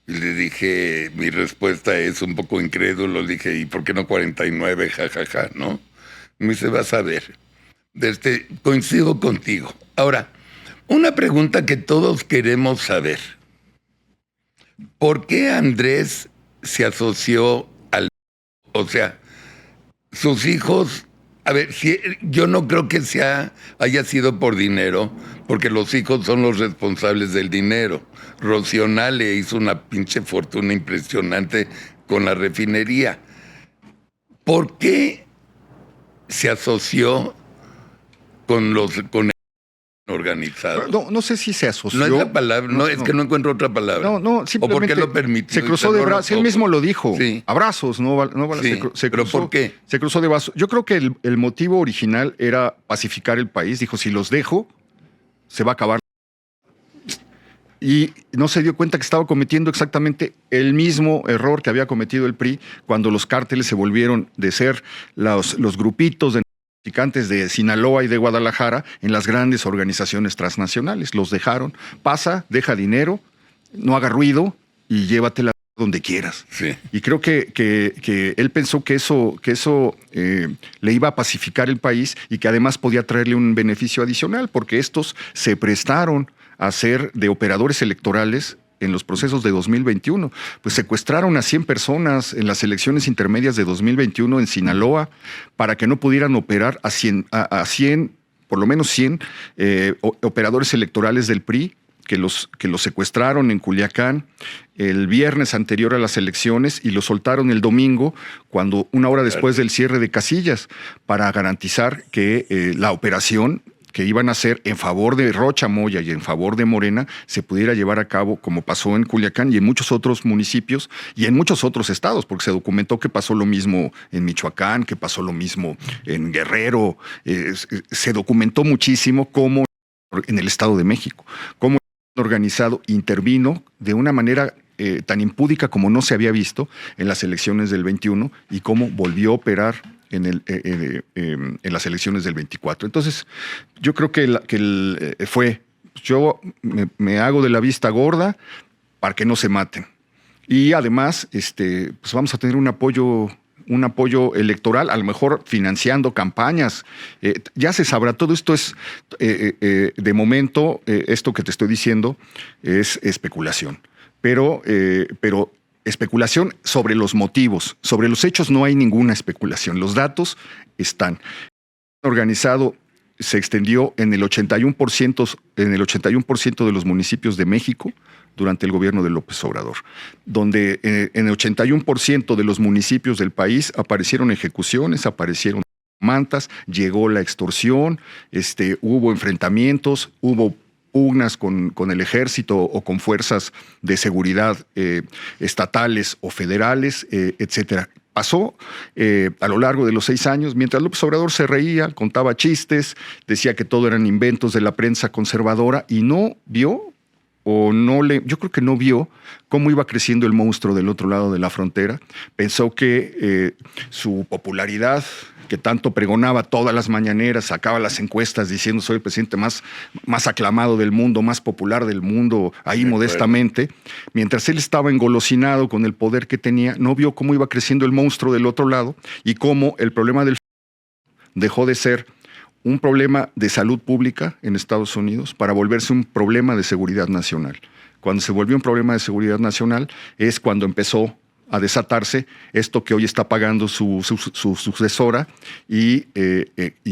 Y le dije, mi respuesta es un poco incrédulo, le dije, ¿y por qué no 49? Ja, ¿no? Me dice, vas a ver. Coincido contigo. Ahora, una pregunta que todos queremos saber. ¿Por qué Andrés se asoció al... O sea, sus hijos... A ver, yo no creo que haya sido por dinero, porque los hijos son los responsables del dinero. Rocío Nale hizo una pinche fortuna impresionante con la refinería. ¿Por qué se asoció con el organizado? No sé si se asoció. No es la palabra, es que no encuentro otra palabra. No, simplemente. ¿O por qué lo permitió? Se cruzó de brazos. Él mismo lo dijo. Sí. Abrazos, no Sí, ¿pero por qué? Se cruzó de brazos. Yo creo que el motivo original era pacificar el país. Dijo, si los dejo, se va a acabar. Y no se dio cuenta que estaba cometiendo exactamente el mismo error que había cometido el PRI cuando los cárteles se volvieron de ser los grupitos de traficantes de Sinaloa y de Guadalajara en las grandes organizaciones transnacionales. Los dejaron. Deja dinero, no haga ruido y llévatela donde quieras. Sí. Y creo que él pensó que eso le iba a pacificar el país, y que además podía traerle un beneficio adicional, porque estos se prestaron a ser de operadores electorales en los procesos de 2021. Pues secuestraron a 100 personas en las elecciones intermedias de 2021 en Sinaloa para que no pudieran operar a 100, por lo menos 100 operadores electorales del PRI, que los secuestraron en Culiacán el viernes anterior a las elecciones y los soltaron el domingo, una hora después del cierre de casillas, para garantizar que la operación que iban a hacer en favor de Rocha Moya y en favor de Morena se pudiera llevar a cabo, como pasó en Culiacán y en muchos otros municipios y en muchos otros estados, porque se documentó que pasó lo mismo en Michoacán, que pasó lo mismo en Guerrero. Se documentó muchísimo cómo en el Estado de México, cómo el organizado intervino de una manera tan impúdica como no se había visto en las elecciones del 21, y cómo volvió a operar en las elecciones del 24. Entonces, yo creo que yo me hago de la vista gorda para que no se maten. Y además, pues vamos a tener un apoyo electoral, a lo mejor financiando campañas. Ya se sabrá, todo esto es, de momento, esto que te estoy diciendo es especulación. Pero especulación sobre los motivos. Sobre los hechos no hay ninguna especulación. Los datos están. El organizado se extendió en el 81% de los municipios de México durante el gobierno de López Obrador, donde en el 81% de los municipios del país aparecieron ejecuciones, aparecieron mantas, llegó la extorsión, hubo enfrentamientos, hubo pugnas con el ejército o con fuerzas de seguridad estatales o federales, etcétera. Pasó a lo largo de los 6 años, mientras López Obrador se reía, contaba chistes, decía que todo eran inventos de la prensa conservadora, y no vio, yo creo que no vio cómo iba creciendo el monstruo del otro lado de la frontera. Pensó que su popularidad, que tanto pregonaba todas las mañaneras, sacaba las encuestas diciendo soy el presidente más aclamado del mundo, más popular del mundo, ahí modestamente, mientras él estaba engolosinado con el poder que tenía, no vio cómo iba creciendo el monstruo del otro lado y cómo el problema del dejó de ser un problema de salud pública en Estados Unidos para volverse un problema de seguridad nacional. Cuando se volvió un problema de seguridad nacional es cuando empezó a desatarse esto que hoy está pagando su sucesora y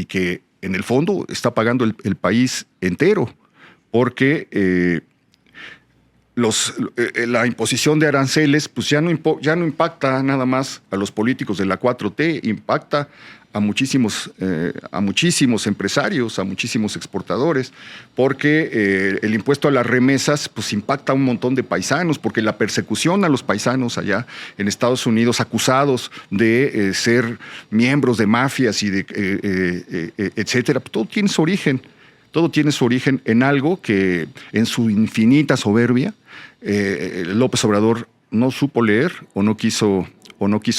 que en el fondo está pagando el país entero, porque la imposición de aranceles pues ya no impacta nada más a los políticos de la 4T, impacta a muchísimos empresarios, a muchísimos exportadores, porque el impuesto a las remesas pues impacta a un montón de paisanos, porque la persecución a los paisanos allá en Estados Unidos acusados de ser miembros de mafias y etcétera, todo tiene su origen. Todo tiene su origen en algo que en su infinita soberbia López Obrador no supo leer o no quiso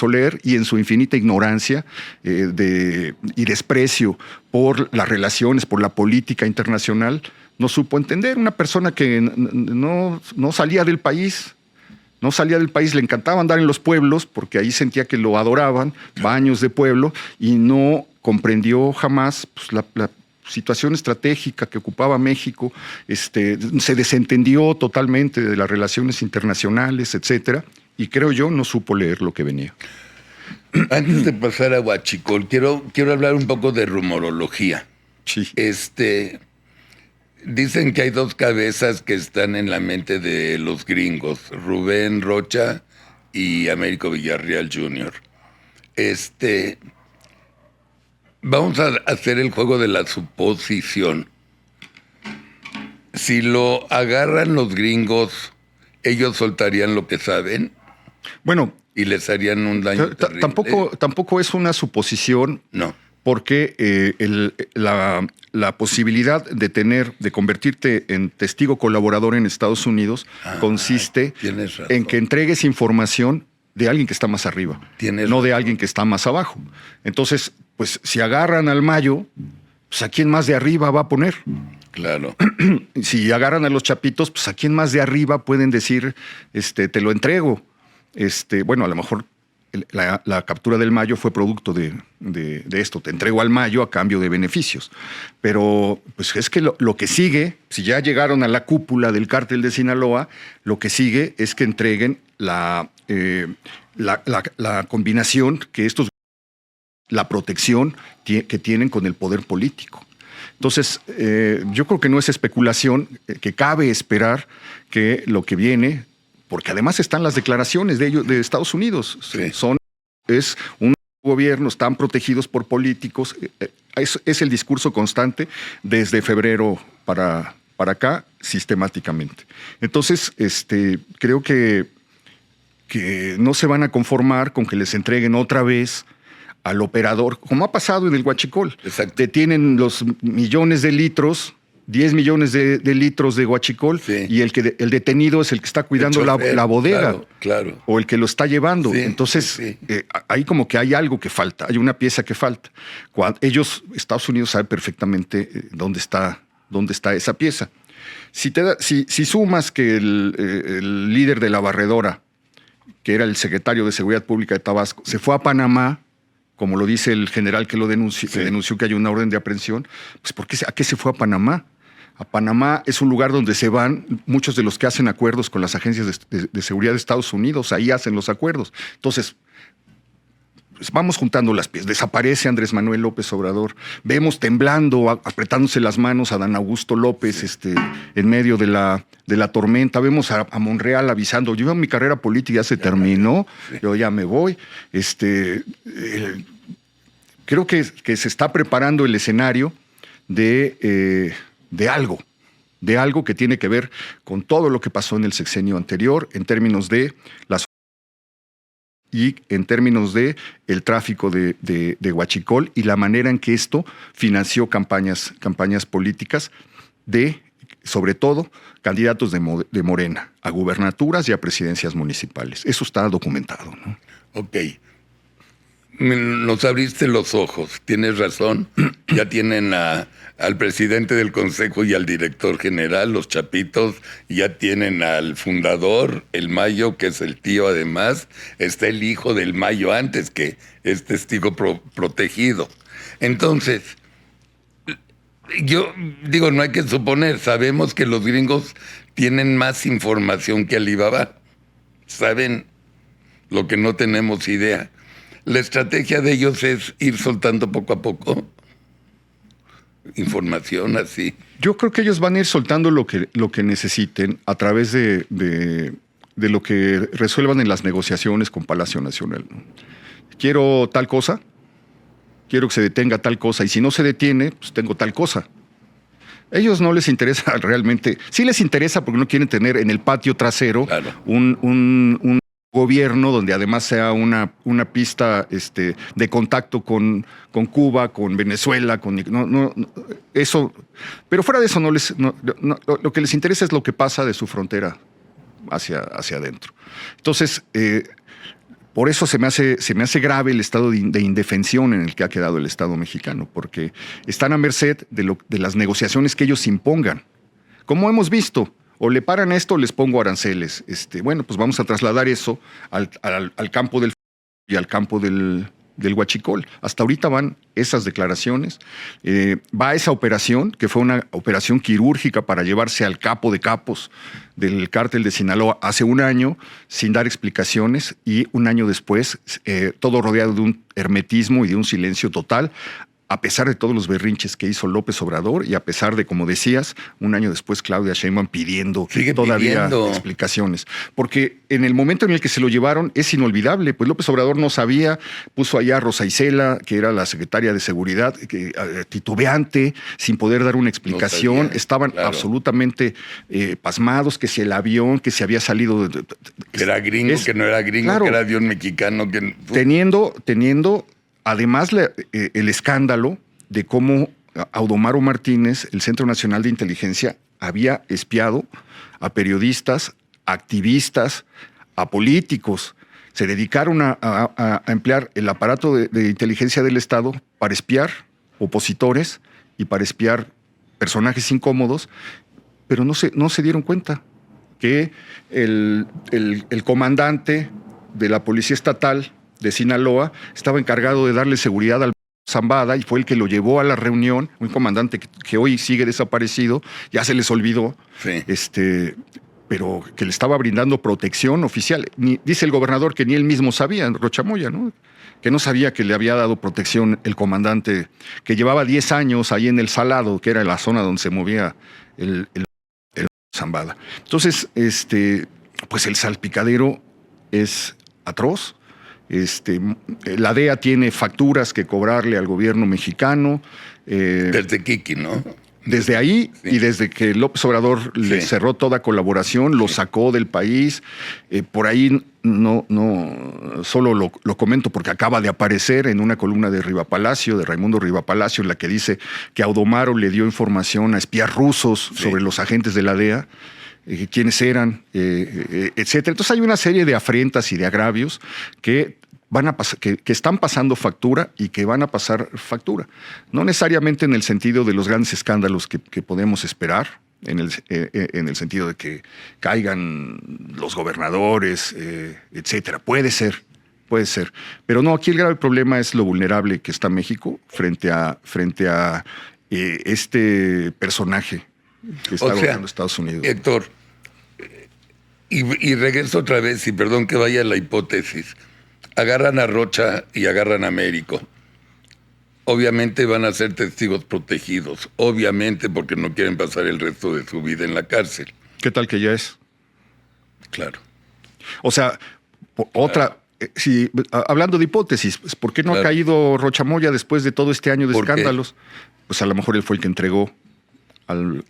leer, y en su infinita ignorancia y desprecio por las relaciones, por la política internacional, no supo entender. Una persona que no salía del país. No salía del país, le encantaba andar en los pueblos porque ahí sentía que lo adoraban, baños de pueblo, y no comprendió jamás pues, la situación estratégica que ocupaba México, se desentendió totalmente de las relaciones internacionales, etcétera, y creo yo no supo leer lo que venía. Antes de pasar a Huachicol, quiero hablar un poco de rumorología. Sí. Dicen que hay dos cabezas que están en la mente de los gringos, Rubén Rocha y Américo Villarreal Jr. Vamos a hacer el juego de la suposición. Si lo agarran los gringos, ellos soltarían lo que saben. Bueno, y les harían un daño terrible. Tampoco es una suposición. No. Porque la posibilidad de convertirte en testigo colaborador en Estados Unidos consiste en que entregues información de alguien que está más arriba, no de alguien que está más abajo. Entonces, pues si agarran al Mayo, pues ¿a quién más de arriba va a poner? Claro. Si agarran a los Chapitos, pues ¿a quién más de arriba pueden decir, te lo entrego? Bueno, a lo mejor la captura del Mayo fue producto de esto. Te entrego al Mayo a cambio de beneficios. Pero pues es que lo que sigue, si ya llegaron a la cúpula del cártel de Sinaloa, lo que sigue es que entreguen la combinación que la protección que tienen con el poder político. Entonces, yo creo que no es especulación, que cabe esperar que lo que viene, porque además están las declaraciones de Estados Unidos, sí. Es un gobierno, están protegidos por políticos, es el discurso constante desde febrero para acá, sistemáticamente. Entonces, creo que no se van a conformar con que les entreguen otra vez al operador, como ha pasado en el Huachicol. Exacto. Detienen los millones de litros, 10 millones de litros de Huachicol, sí. Y el detenido es el que está cuidando la bodega, claro. O el que lo está llevando. Sí, entonces, sí. Ahí como que hay algo que falta, hay una pieza que falta. Estados Unidos sabe perfectamente dónde está esa pieza. Si sumas que el líder de la barredora, que era el secretario de Seguridad Pública de Tabasco, se fue a Panamá, como lo dice el general que lo denunció, sí. Que denunció que hay una orden de aprehensión, pues ¿a qué se fue a Panamá? A Panamá es un lugar donde se van muchos de los que hacen acuerdos con las agencias de seguridad de Estados Unidos, ahí hacen los acuerdos. Entonces, pues vamos juntando las piezas. Desaparece Andrés Manuel López Obrador. Vemos temblando, apretándose las manos a Adán Augusto López en medio de la tormenta. Vemos a Monreal avisando, yo mi carrera política ya se terminó, yo ya me voy. Creo que se está preparando el escenario de algo que tiene que ver con todo lo que pasó en el sexenio anterior en términos de en términos de el tráfico de Huachicol y la manera en que esto financió campañas políticas de, sobre todo, candidatos de Morena a gubernaturas y a presidencias municipales. Eso está documentado, ¿no? Ok. Nos abriste los ojos, tienes razón. Ya tienen al presidente del Consejo y al director general, los Chapitos, ya tienen al fundador, el Mayo, que es el tío además. Está el hijo del Mayo antes, que es testigo protegido. Entonces, yo digo, no hay que suponer, sabemos que los gringos tienen más información que Alibaba. Saben lo que no tenemos idea. La estrategia de ellos es ir soltando poco a poco información así. Yo creo que ellos van a ir soltando lo que necesiten a través de lo que resuelvan en las negociaciones con Palacio Nacional, ¿no? Quiero tal cosa, quiero que se detenga tal cosa, y si no se detiene, pues tengo tal cosa. A ellos no les interesa realmente, sí les interesa porque no quieren tener en el patio trasero Claro. un gobierno donde además sea una pista de contacto con Cuba, con Venezuela, eso. Pero fuera de eso, lo que les interesa es lo que pasa de su frontera hacia adentro. Entonces, por eso se me hace grave el estado de indefensión en el que ha quedado el Estado mexicano, porque están a merced de las negociaciones que ellos impongan. Como hemos visto, o le paran esto o les pongo aranceles. Bueno, pues vamos a trasladar eso al campo del y al campo del Huachicol. Hasta ahorita van esas declaraciones. Va esa operación, que fue una operación quirúrgica para llevarse al capo de capos del cártel de Sinaloa hace un año, sin dar explicaciones, y un año después, todo rodeado de un hermetismo y de un silencio total, a pesar de todos los berrinches que hizo López Obrador y a pesar de, como decías, un año después Claudia Sheinbaum pidiendo explicaciones. Porque en el momento en el que se lo llevaron es inolvidable, pues López Obrador no sabía, puso allá a Rosa Isela, que era la secretaria de Seguridad, titubeante, sin poder dar una explicación. No sabía, estaban absolutamente pasmados, que si el avión, que se había salido... Que era gringo, que no era gringo, claro, que era avión mexicano. Que... Teniendo además, el escándalo de cómo Audomaro Martínez, el Centro Nacional de Inteligencia, había espiado a periodistas, activistas, a políticos. Se dedicaron a emplear el aparato de inteligencia del Estado para espiar opositores y para espiar personajes incómodos, pero no se dieron cuenta que el comandante de la Policía Estatal de Sinaloa estaba encargado de darle seguridad al Zambada y fue el que lo llevó a la reunión, un comandante que hoy sigue desaparecido, ya se les olvidó, sí. Pero que le estaba brindando protección oficial. Dice el gobernador que ni él mismo sabía, Rocha Moya, ¿no? Que no sabía que le había dado protección el comandante, que llevaba 10 años ahí en el Salado, que era la zona donde se movía el Zambada. Entonces, pues el salpicadero es atroz. La DEA tiene facturas que cobrarle al gobierno mexicano. Desde Kiki, ¿no? Desde ahí, sí. Y desde que López Obrador le cerró toda colaboración, lo sacó del país. Por ahí no solo lo comento porque acaba de aparecer en una columna de Raimundo Rivapalacio, en la que dice que Audomaro le dio información a espías rusos sobre los agentes de la DEA. Quiénes eran, etcétera. Entonces hay una serie de afrentas y de agravios que están pasando factura y que van a pasar factura. No necesariamente en el sentido de los grandes escándalos que podemos esperar, en el sentido de que caigan los gobernadores, etcétera. Puede ser. Pero no, aquí el grave problema es lo vulnerable que está México frente a este personaje que está gobernando Estados Unidos. Héctor, y regreso otra vez, y perdón que vaya a la hipótesis. Agarran a Rocha y agarran a Américo. Obviamente van a ser testigos protegidos. Obviamente porque no quieren pasar el resto de su vida en la cárcel. ¿Qué tal que ya es? Claro. O sea, otra... hablando de hipótesis, ¿por qué no ha caído Rocha Moya después de todo este año de escándalos? Pues a lo mejor él fue el que entregó al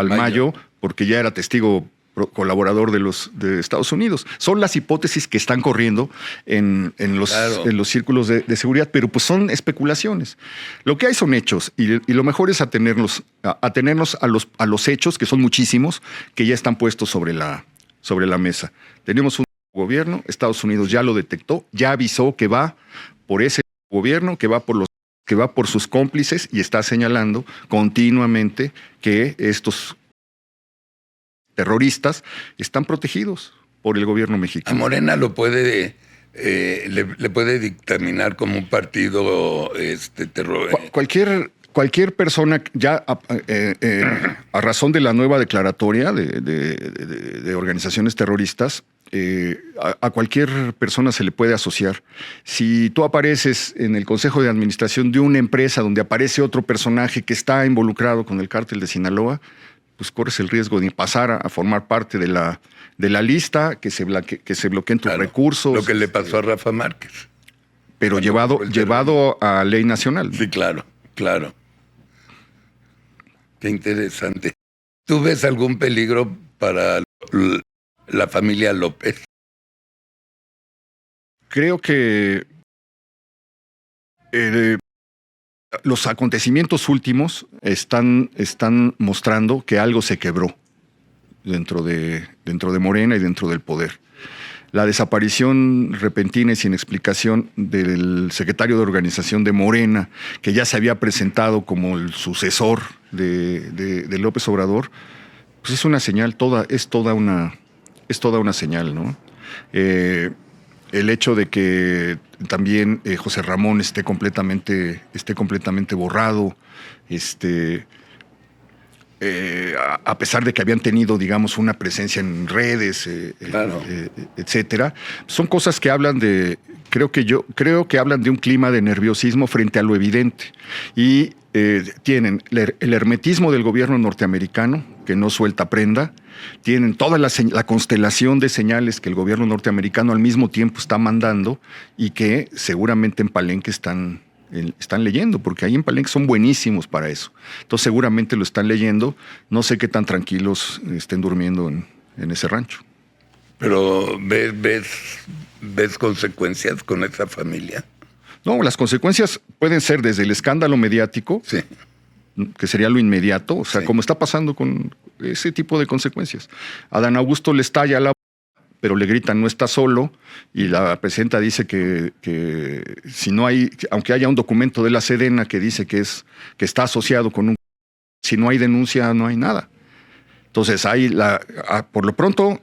Mayo, porque ya era testigo colaborador de Estados Unidos. Son las hipótesis que están corriendo en los círculos de seguridad, pero pues son especulaciones. Lo que hay son hechos y lo mejor es atenernos a los hechos, que son muchísimos, que ya están puestos sobre la mesa. Tenemos un gobierno, Estados Unidos ya lo detectó, ya avisó que va por ese gobierno, que va por sus cómplices y está señalando continuamente que estos terroristas están protegidos por el gobierno mexicano. A Morena lo puede le puede dictaminar como un partido terror. Cualquier persona, ya a razón de la nueva declaratoria de organizaciones terroristas, a cualquier persona se le puede asociar. Si tú apareces en el consejo de administración de una empresa donde aparece otro personaje que está involucrado con el cártel de Sinaloa, pues corres el riesgo de pasar a formar parte de la lista, que se bloqueen tus recursos. Lo que le pasó a Rafa Márquez. Pero llevado a ley nacional. Sí, claro. Qué interesante. ¿Tú ves algún peligro para la familia López? Creo que los acontecimientos últimos están mostrando que algo se quebró dentro de Morena y dentro del poder. La desaparición repentina y sin explicación del secretario de organización de Morena, que ya se había presentado como el sucesor de López Obrador, pues es una señal, es toda una señal, ¿no? El hecho de que también José Ramón esté completamente borrado, a pesar de que habían tenido, digamos, una presencia en redes, etcétera, son cosas que hablan creo que hablan de un clima de nerviosismo frente a lo evidente. Y tienen el hermetismo del gobierno norteamericano, que no suelta prenda, tienen toda la constelación de señales que el gobierno norteamericano al mismo tiempo está mandando y que seguramente en Palenque están leyendo, porque ahí en Palenque son buenísimos para eso. Entonces seguramente lo están leyendo. No sé qué tan tranquilos estén durmiendo en ese rancho. Pero ¿ves consecuencias con esa familia? No, las consecuencias pueden ser desde el escándalo mediático, sí, que sería lo inmediato, o sea, sí, como está pasando con ese tipo de consecuencias. A Dan Augusto le estalla pero le gritan no está solo, y la presidenta dice que si no hay, aunque haya un documento de la Sedena que dice que está asociado con si no hay denuncia, no hay nada. Entonces hay por lo pronto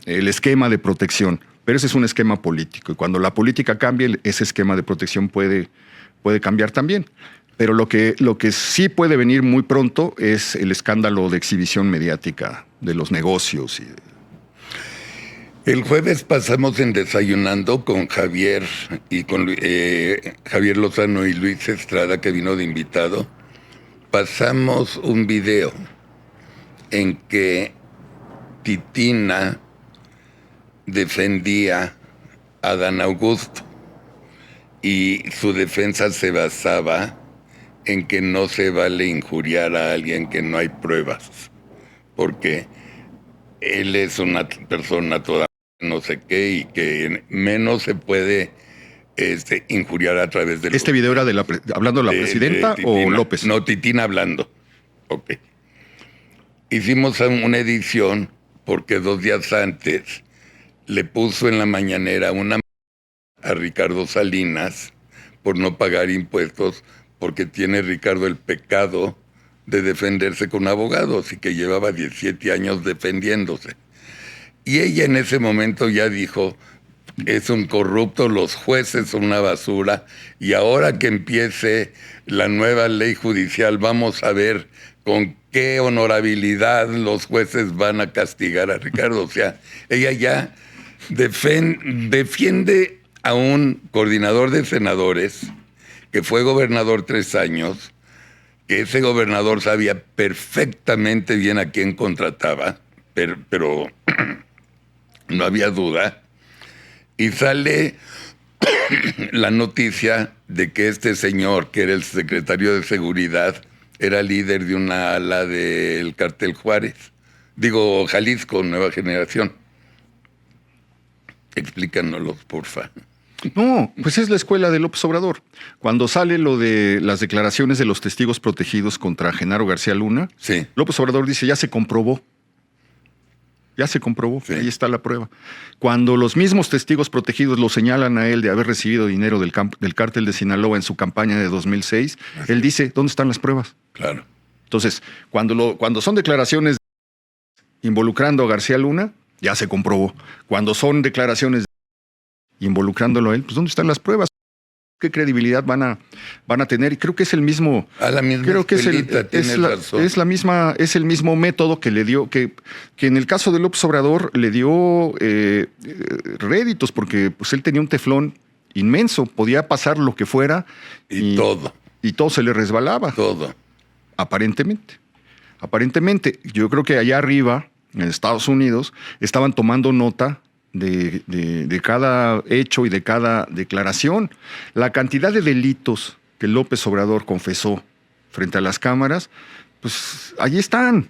el esquema de protección, pero ese es un esquema político, y cuando la política cambie, ese esquema de protección puede cambiar también. Pero lo que sí puede venir muy pronto es el escándalo de exhibición mediática de los negocios. El jueves pasamos en Desayunando con Javier y con Javier Lozano y Luis Estrada, que vino de invitado. Pasamos un video en que Titina defendía a Dan Augusto y su defensa se basaba en que no se vale injuriar a alguien que no hay pruebas, porque él es una persona toda no sé qué y que menos se puede injuriar a través de... ¿Este video era hablando de la presidenta o López? No, Titina hablando. Ok. Hicimos una edición porque 2 días antes le puso en la mañanera a Ricardo Salinas por no pagar impuestos, porque tiene Ricardo el pecado de defenderse con abogados y que llevaba 17 años defendiéndose. Y ella en ese momento ya dijo, es un corrupto, los jueces son una basura, y ahora que empiece la nueva ley judicial vamos a ver con qué honorabilidad los jueces van a castigar a Ricardo. O sea, ella ya defiende a un coordinador de senadores que fue gobernador 3 años, que ese gobernador sabía perfectamente bien a quién contrataba, pero no había duda. Y sale la noticia de que este señor, que era el secretario de Seguridad, era líder de una ala del Cártel Juárez. Digo, Jalisco, Nueva Generación. Explícanoslos, porfa. No, pues es la escuela de López Obrador. Cuando sale lo de las declaraciones de los testigos protegidos contra Genaro García Luna, sí, López Obrador dice, ya se comprobó. Ya se comprobó, sí. Ahí está la prueba. Cuando los mismos testigos protegidos lo señalan a él de haber recibido dinero del cártel de Sinaloa en su campaña de 2006, él dice, ¿dónde están las pruebas? Claro. Entonces, cuando son declaraciones involucrando a García Luna, ya se comprobó. Cuando son declaraciones involucrándolo a él, pues ¿dónde están las pruebas? ¿Qué credibilidad van a tener? Y creo que es el mismo. A la misma creo que es el mismo método que le dio, que en el caso de López Obrador le dio réditos, porque pues él tenía un teflón inmenso, podía pasar lo que fuera y todo se le resbalaba. Todo. Aparentemente. Yo creo que allá arriba, en Estados Unidos, estaban tomando nota de cada hecho y de cada declaración. La cantidad de delitos que López Obrador confesó frente a las cámaras, pues allí están.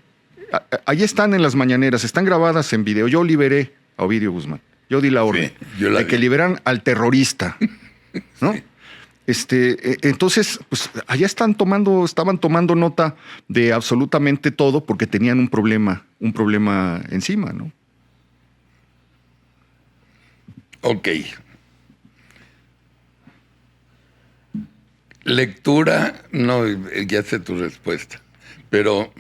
Allí están en las mañaneras, están grabadas en video. Yo liberé a Ovidio Guzmán. Yo di la orden de que liberaran al terrorista, ¿no? Sí. Entonces, pues allá estaban tomando nota de absolutamente todo porque tenían un problema encima, ¿no? Ok. Lectura, no, ya sé tu respuesta, pero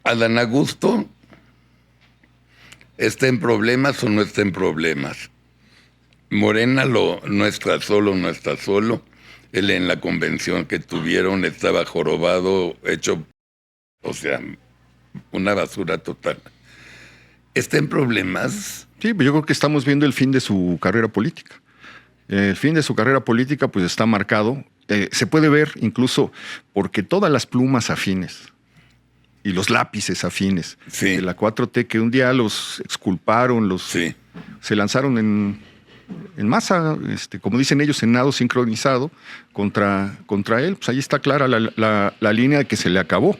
¿Adán Augusto está en problemas o no está en problemas? Morena no está solo. Él en la convención que tuvieron estaba jorobado, hecho, o sea, una basura total. ¿Está en problemas? Sí, yo creo que estamos viendo el fin de su carrera política. El fin de su carrera política pues está marcado. Se puede ver incluso porque todas las plumas afines y los lápices afines de la 4T, que un día los exculparon, se lanzaron en masa, como dicen ellos, en nado sincronizado contra él, pues ahí está clara la línea de que se le acabó.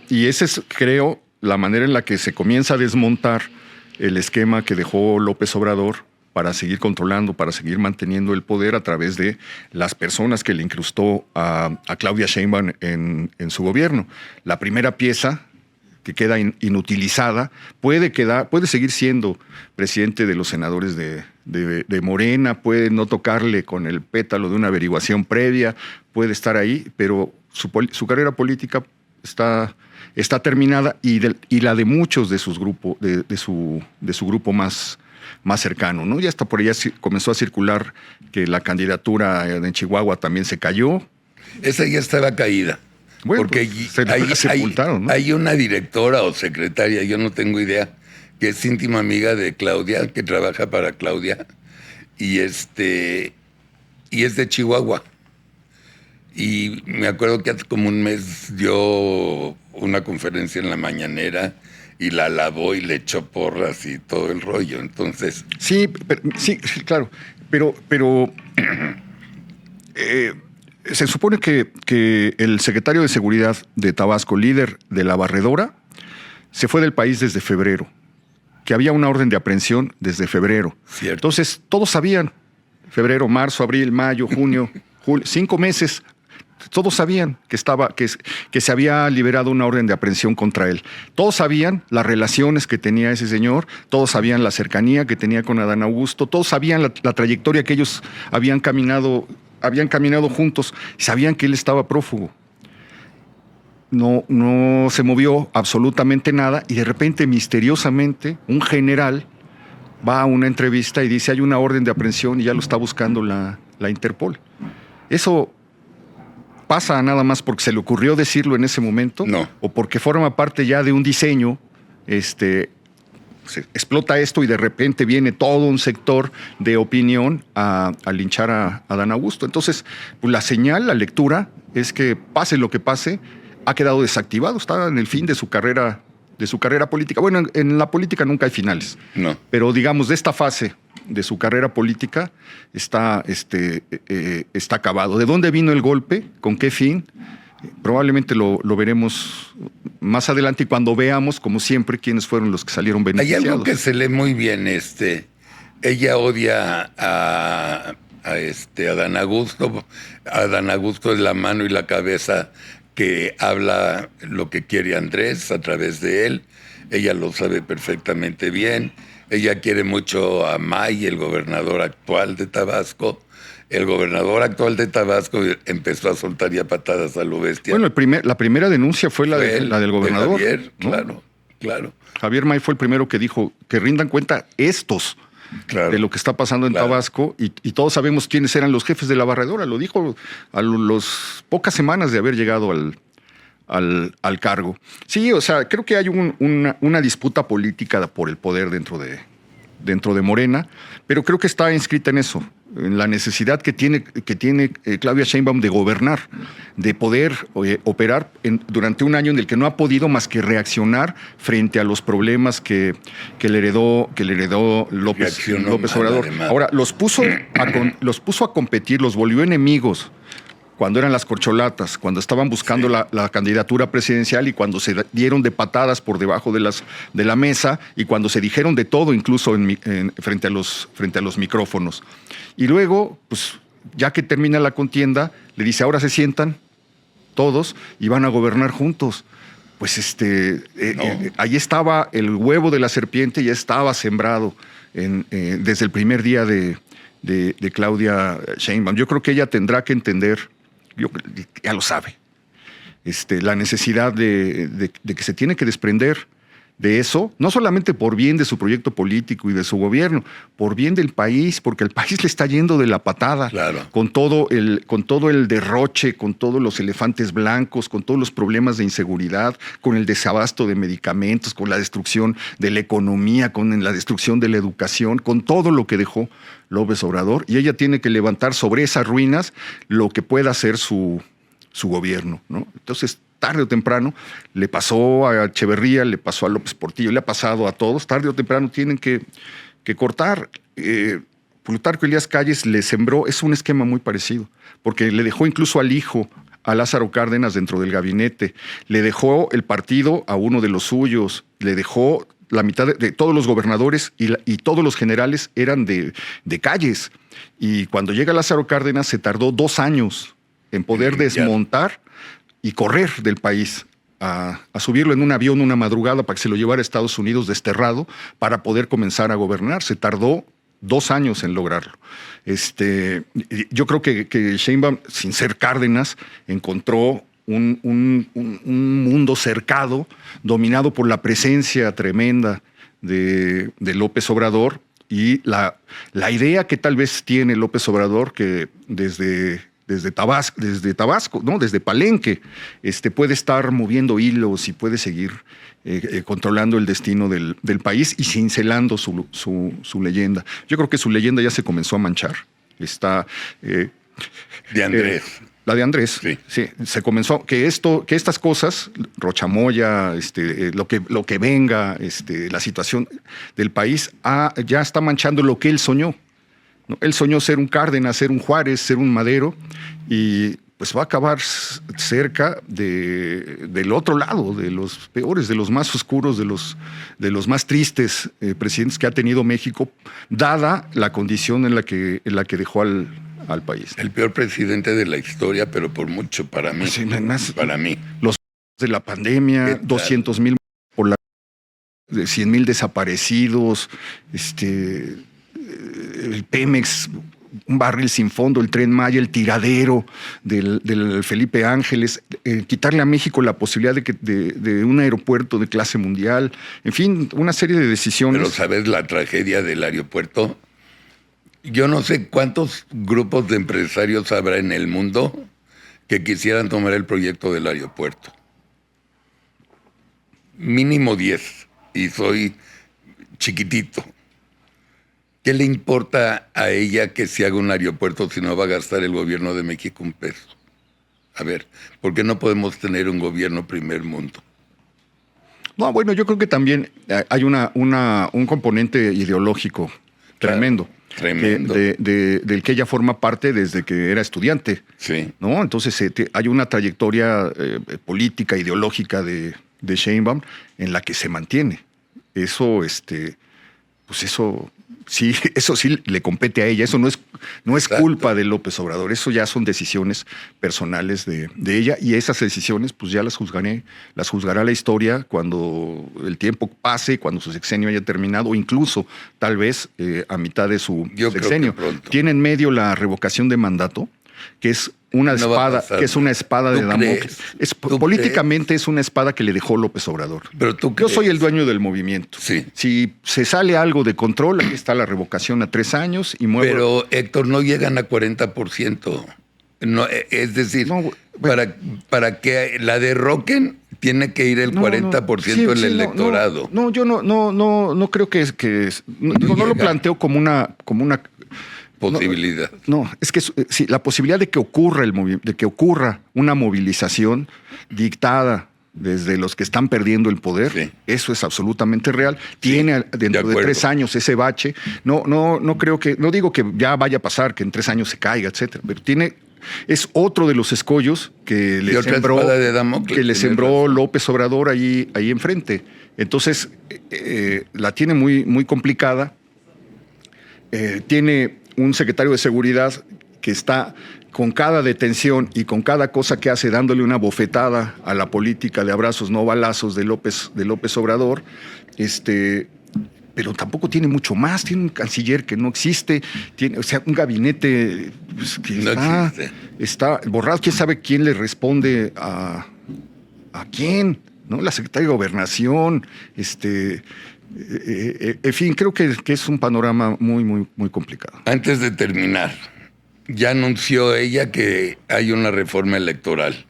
Y esa es, creo, la manera en la que se comienza a desmontar el esquema que dejó López Obrador para seguir controlando, para seguir manteniendo el poder a través de las personas que le incrustó a Claudia Sheinbaum en su gobierno. La primera pieza que queda inutilizada puede seguir siendo presidente de los senadores de Morena, puede no tocarle con el pétalo de una averiguación previa, puede estar ahí, pero su carrera política está terminada y la de muchos de sus grupos, de su grupo más cercano, ¿no? Ya hasta por allá comenzó a circular que la candidatura en Chihuahua también se cayó. Esa ya estaba caída. Bueno, porque pues, sepultaron, ¿no? Hay una directora o secretaria, yo no tengo idea, que es íntima amiga de Claudia, que trabaja para Claudia, y es de Chihuahua. Y me acuerdo que hace como un mes dio una conferencia en la mañanera y la alabó y le echó porras y todo el rollo. Entonces... Sí, claro. Pero se supone que el secretario de Seguridad de Tabasco, líder de la barredora, se fue del país desde febrero, que había una orden de aprehensión desde febrero. Cierto. Entonces, todos sabían, febrero, marzo, abril, mayo, junio, julio, 5 meses... Todos sabían que se había liberado una orden de aprehensión contra él. Todos sabían las relaciones que tenía ese señor, todos sabían la cercanía que tenía con Adán Augusto, todos sabían la trayectoria que ellos habían caminado juntos, sabían que él estaba prófugo. No se movió absolutamente nada y de repente, misteriosamente, un general va a una entrevista y dice hay una orden de aprehensión y ya lo está buscando la Interpol. Eso... ¿Pasa nada más porque se le ocurrió decirlo en ese momento? No. ¿O porque forma parte ya de un diseño? Se explota esto y de repente viene todo un sector de opinión a linchar a Adán Augusto. Entonces, pues la señal, la lectura, es que pase lo que pase, ha quedado desactivado, está en el fin de su carrera política. Bueno, en la política nunca hay finales. No. Pero digamos, de esta fase de su carrera política está acabado. ¿De dónde vino el golpe? ¿Con qué fin? Probablemente lo veremos más adelante y cuando veamos, como siempre, quiénes fueron los que salieron beneficiados. Hay algo que se lee muy bien. Ella odia a Adán Augusto. Adán Augusto es la mano y la cabeza que habla lo que quiere Andrés a través de él. Ella lo sabe perfectamente bien. Ella quiere mucho a May, el gobernador actual de Tabasco. El gobernador actual de Tabasco empezó a soltar ya patadas a lo bestia. Bueno, la primera denuncia fue la del gobernador. De Javier, ¿no? Claro. Claro. Javier May fue el primero que dijo que rindan cuenta estos de lo que está pasando en Tabasco, y todos sabemos quiénes eran los jefes de la barredora. Lo dijo a las pocas semanas de haber llegado al cargo. Sí, o sea, creo que hay una disputa política por el poder dentro de Morena, pero creo que está inscrita en eso, en la necesidad que tiene Claudia Sheinbaum de gobernar, de poder operar durante un año en el que no ha podido más que reaccionar frente a los problemas que le heredó López Obrador. Además. Ahora, los puso a competir, los volvió enemigos cuando eran las corcholatas, cuando estaban buscando la candidatura presidencial, y cuando se dieron de patadas por debajo de la mesa, y cuando se dijeron de todo, incluso frente a los micrófonos. Y luego, pues, ya que termina la contienda, le dice: ahora se sientan todos y van a gobernar juntos. Pues ahí estaba el huevo de la serpiente, ya estaba sembrado desde el primer día de Claudia Sheinbaum. Yo creo que ella tendrá que entender, ya lo sabe, la necesidad de que se tiene que desprender de eso, no solamente por bien de su proyecto político y de su gobierno, por bien del país, porque el país le está yendo de la patada, claro, con todo el derroche, con todos los elefantes blancos, con todos los problemas de inseguridad, con el desabasto de medicamentos, con la destrucción de la economía, con la destrucción de la educación, con todo lo que dejó López Obrador, y ella tiene que levantar sobre esas ruinas lo que pueda hacer su gobierno, ¿no? Entonces, tarde o temprano, le pasó a Echeverría, le pasó a López Portillo, le ha pasado a todos, tarde o temprano tienen que cortar. Plutarco Elías Calles le sembró, es un esquema muy parecido, porque le dejó incluso al hijo, a Lázaro Cárdenas, dentro del gabinete, le dejó el partido a uno de los suyos, le dejó la mitad de todos los gobernadores, y todos los generales eran de Calles. Y cuando llega Lázaro Cárdenas, se tardó 2 años en poder desmontar y correr del país, a subirlo en un avión una madrugada para que se lo llevara a Estados Unidos desterrado, para poder comenzar a gobernar. Se tardó 2 años en lograrlo. Yo creo que Sheinbaum, sin ser Cárdenas, encontró un mundo cercado, dominado por la presencia tremenda de López Obrador, y la idea que tal vez tiene López Obrador, que desde Tabasco, ¿no? Desde Palenque, puede estar moviendo hilos y puede seguir controlando el destino del país y cincelando su leyenda. Yo creo que su leyenda ya se comenzó a manchar. Está de Andrés. La de Andrés, sí. Se comenzó, que estas cosas, Rochamoya, lo que venga, la situación del país, ya está manchando lo que él soñó. ¿No? Él soñó ser un Cárdenas, ser un Juárez, ser un Madero, y pues va a acabar cerca del otro lado, de los peores, de los más oscuros, de los más tristes presidentes que ha tenido México, dada la condición en la que dejó al país. El peor presidente de la historia, pero por mucho para mí. Sí, para mí. Los de la pandemia, 200,000 por 100,000 desaparecidos, el Pemex, un barril sin fondo, el Tren Maya, el tiradero del Felipe Ángeles, quitarle a México la posibilidad de un aeropuerto de clase mundial, en fin, una serie de decisiones. Pero ¿sabes la tragedia del aeropuerto? Yo no sé cuántos grupos de empresarios habrá en el mundo que quisieran tomar el proyecto del aeropuerto. Mínimo 10, y soy chiquitito. ¿Qué le importa a ella que se haga un aeropuerto si no va a gastar el gobierno de México un peso? A ver, ¿por qué no podemos tener un gobierno primer mundo? No, bueno, yo creo que también hay un componente ideológico tremendo. Claro, tremendo. Del que ella forma parte desde que era estudiante. Sí. ¿No? Entonces hay una trayectoria política, ideológica de Sheinbaum en la que se mantiene. Eso, pues eso sí le compete a ella. Eso no es culpa de López Obrador. Eso ya son decisiones personales de ella, y esas decisiones pues ya las juzgará la historia cuando el tiempo pase, cuando su sexenio haya terminado, o incluso tal vez a mitad de su sexenio. Creo que pronto. Tiene en medio la revocación de mandato, que es una No va a espada, pasar. que es una espada de ¿Tú Damocles. crees? ¿Tú Políticamente es una espada que le dejó López Obrador. Pero tú Yo soy crees. el dueño del movimiento. Sí. Si se sale algo de control, aquí está la revocación a 3 años y muevo. Pero, Héctor, no llegan a 40%. No, es decir, No, bueno. para que la derroquen, tiene que ir el 40% del electorado. No, yo no creo que no lo llega. planteo como una Posibilidad. No, es que sí, la posibilidad de que ocurra una movilización dictada desde los que están perdiendo el poder, Sí. eso es absolutamente real. Tiene dentro de 3 años ese bache. No creo que, no digo que ya vaya a pasar, que en 3 años se caiga, etcétera, pero es otro de los escollos que le sembró López Obrador ahí enfrente. Entonces, la tiene muy, muy complicada. Tiene un secretario de seguridad que está con cada detención y con cada cosa que hace dándole una bofetada a la política de abrazos no balazos de López Obrador, pero tampoco tiene mucho más. Tiene un canciller que no existe, tiene, o sea, un gabinete que no está borrado. ¿Quién sabe quién le responde a quién? ¿No? La secretaria de Gobernación, en fin, creo que es un panorama muy, muy, muy complicado. Antes de terminar, ya anunció ella que hay una reforma electoral.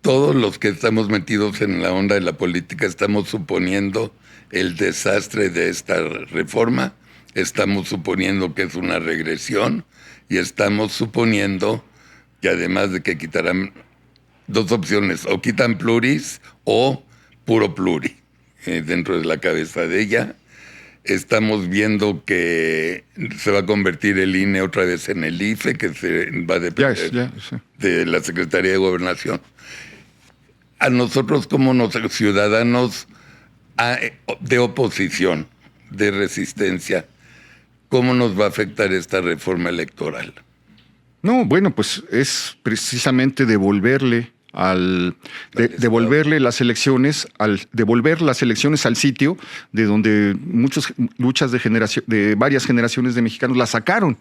Todos los que estamos metidos en la onda de la política, estamos suponiendo el desastre de esta reforma, estamos suponiendo que es una regresión y estamos suponiendo que además de que quitarán 2 opciones, o quitan pluris o puro pluri. Dentro de la cabeza de ella. Estamos viendo que se va a convertir el INE otra vez en el IFE, que se va a depender de la Secretaría de Gobernación. A nosotros como ciudadanos de oposición, de resistencia, ¿cómo nos va a afectar esta reforma electoral? No, bueno, pues es precisamente devolver las elecciones al sitio de donde muchas luchas de varias generaciones de mexicanos las sacaron.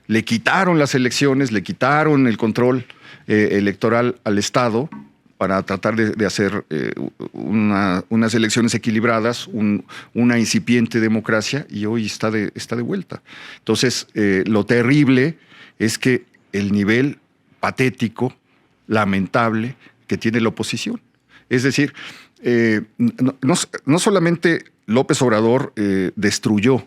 Le quitaron las elecciones, le quitaron el control electoral al Estado para tratar de hacer unas elecciones equilibradas, una incipiente democracia, y hoy está de vuelta. Entonces, lo terrible es que el nivel patético, lamentable que tiene la oposición. Es decir, no solamente López Obrador destruyó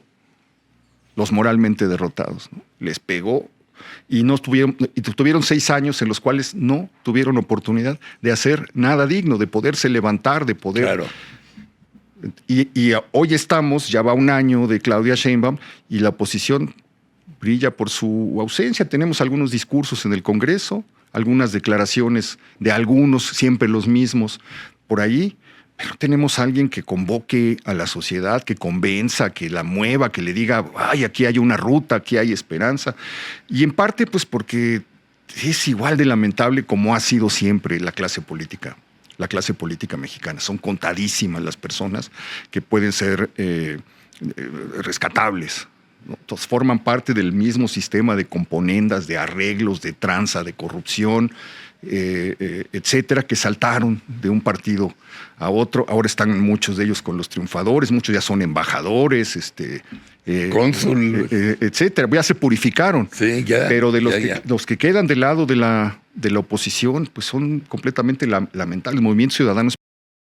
los moralmente derrotados, ¿no? Les pegó y tuvieron 6 años en los cuales no tuvieron oportunidad de hacer nada digno, de poderse levantar, de poder... Claro. Y hoy ya va 1 año de Claudia Sheinbaum y la oposición brilla por su ausencia. Tenemos algunos discursos en el Congreso, algunas declaraciones de algunos, siempre los mismos, por ahí, pero tenemos a alguien que convoque a la sociedad, que convenza, que la mueva, que le diga, ay, aquí hay una ruta, aquí hay esperanza. Y en parte, pues porque es igual de lamentable como ha sido siempre la clase política mexicana. Son contadísimas las personas que pueden ser rescatables, ¿no? Todos forman parte del mismo sistema de componendas, de arreglos, de tranza, de corrupción, etcétera, que saltaron de un partido a otro. Ahora están muchos de ellos con los triunfadores, muchos ya son embajadores, cónsul, etcétera. Ya se purificaron. Sí, ya. Pero de los que quedan del lado de la oposición, pues son completamente lamentables. El Movimiento Ciudadano es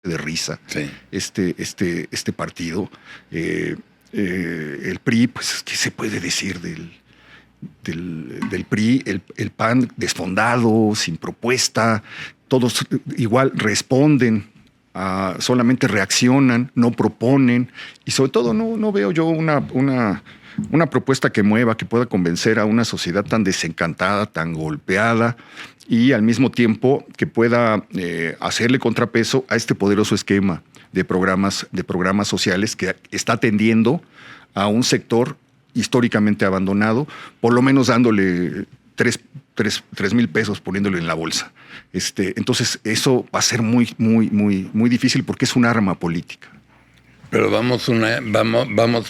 de risa. Sí. Este partido. El PRI, pues, ¿qué se puede decir del PRI? El PAN desfondado, sin propuesta, todos igual responden, solamente reaccionan, no proponen, y sobre todo no veo yo una propuesta que mueva, que pueda convencer a una sociedad tan desencantada, tan golpeada, y al mismo tiempo que pueda hacerle contrapeso a este poderoso esquema de programas sociales que está atendiendo a un sector históricamente abandonado, por lo menos dándole 3,000 pesos, poniéndolo en la bolsa. Entonces, eso va a ser muy, muy, muy, muy difícil porque es un arma política. Pero vamos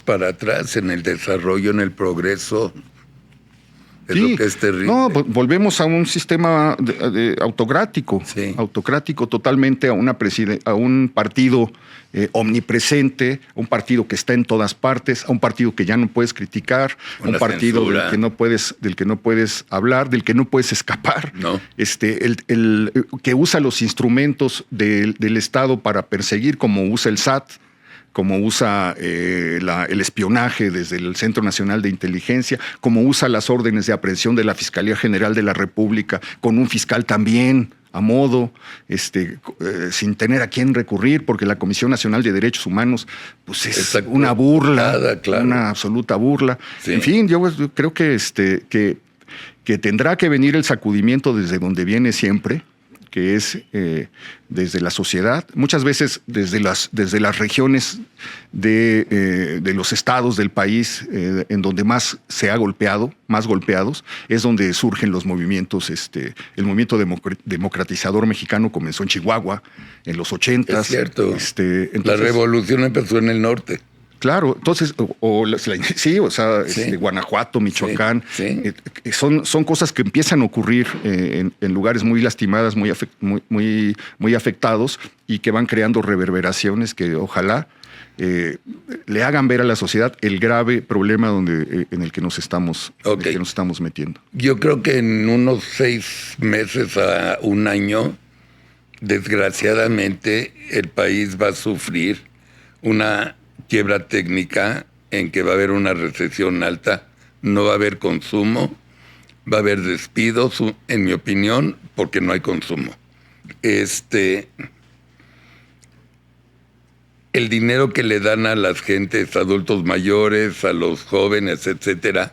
para atrás en el desarrollo, en el progreso Es lo que es terrible. No, pues volvemos a un sistema autocrático, Sí. autocrático totalmente, a un partido omnipresente, un partido que está en todas partes, a un partido que ya no puedes criticar, Una un partido censura. del que no puedes hablar, del que no puedes escapar, No. Que usa los instrumentos del Estado para perseguir, como usa el SAT, como usa el espionaje desde el Centro Nacional de Inteligencia, como usa las órdenes de aprehensión de la Fiscalía General de la República, con un fiscal también a modo, sin tener a quién recurrir, porque la Comisión Nacional de Derechos Humanos pues es Está una burla, claro. una absoluta burla. Sí. En fin, yo creo que tendrá que venir el sacudimiento desde donde viene siempre, que es desde la sociedad, muchas veces desde las regiones de los estados del país en donde más se ha golpeado, más golpeados, es donde surgen los movimientos. El movimiento democratizador mexicano comenzó en Chihuahua en los 80s. Es cierto. Entonces, la revolución empezó en el norte. Claro, entonces, Guanajuato, Michoacán, Sí. Son cosas que empiezan a ocurrir en lugares muy lastimados, muy afectados, y que van creando reverberaciones que ojalá le hagan ver a la sociedad el grave problema en el que nos estamos metiendo. Yo creo que en unos 6 meses a un año, desgraciadamente, el país va a sufrir una quiebra técnica en que va a haber una recesión alta, no va a haber consumo, va a haber despidos, en mi opinión, porque no hay consumo. El dinero que le dan a las gentes, adultos mayores, a los jóvenes, etcétera,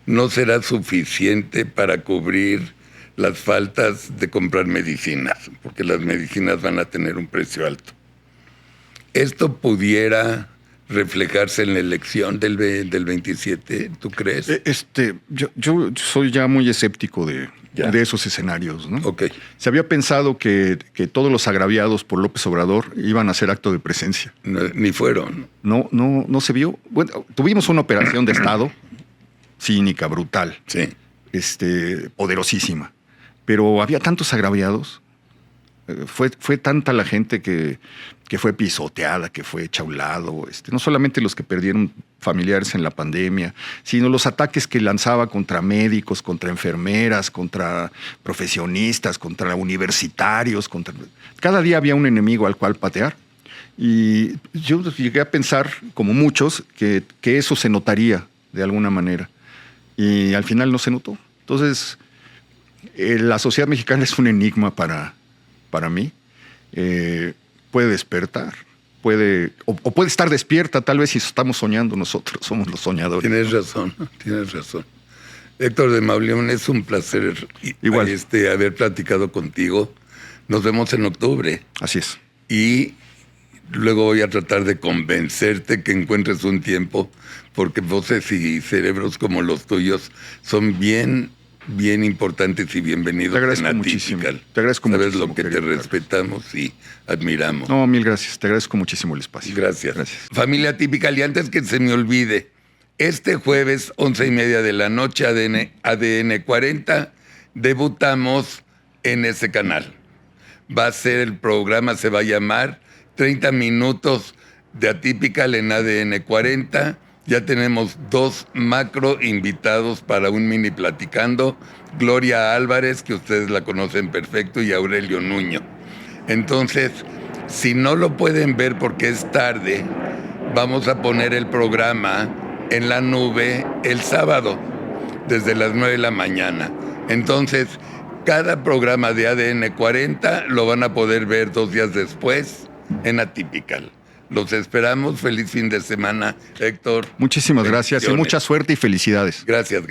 no será suficiente para cubrir las faltas de comprar medicinas, porque las medicinas van a tener un precio alto. Esto pudiera reflejarse en la elección del 27, ¿tú crees? Yo soy ya muy escéptico de esos escenarios, ¿no? Ok. Se había pensado que todos los agraviados por López Obrador iban a hacer acto de presencia. Ni fueron. No se vio. Bueno, tuvimos una operación de Estado cínica, brutal, Sí. Poderosísima, pero había tantos agraviados. Fue tanta la gente que fue pisoteada, que fue hecha a un lado, no solamente los que perdieron familiares en la pandemia, sino los ataques que lanzaba contra médicos, contra enfermeras, contra profesionistas, contra universitarios. Cada día había un enemigo al cual patear. Y yo llegué a pensar, como muchos, que eso se notaría de alguna manera. Y al final no se notó. Entonces, la sociedad mexicana es un enigma para mí. Puede despertar, puede estar despierta, tal vez si estamos soñando nosotros, somos los soñadores. Tienes razón. Héctor de Mauleón, es un placer Igual. Haber platicado contigo. Nos vemos en octubre. Así es. Y luego voy a tratar de convencerte que encuentres un tiempo, porque voces y cerebros como los tuyos son bien importantes y bienvenidos. Te agradezco en muchísimo. Atypical. Te agradezco Sabes muchísimo, lo que te querido Carlos. respetamos y admiramos. No, mil gracias. Te agradezco muchísimo el espacio. Gracias. Familia Atypical, y antes que se me olvide, este jueves, 11:30 de la noche, ADN 40, debutamos en ese canal. Va a ser el programa, se va a llamar 30 minutos de Atypical en ADN 40. Ya tenemos 2 macro invitados para un mini platicando. Gloria Álvarez, que ustedes la conocen perfecto, y Aurelio Nuño. Entonces, si no lo pueden ver porque es tarde, vamos a poner el programa en la nube el sábado, desde las 9 de la mañana. Entonces, cada programa de ADN 40 lo van a poder ver 2 días después en Atypical. Los esperamos. Feliz fin de semana, Héctor. Muchísimas gracias y Bendiciones. mucha suerte y felicidades. Gracias.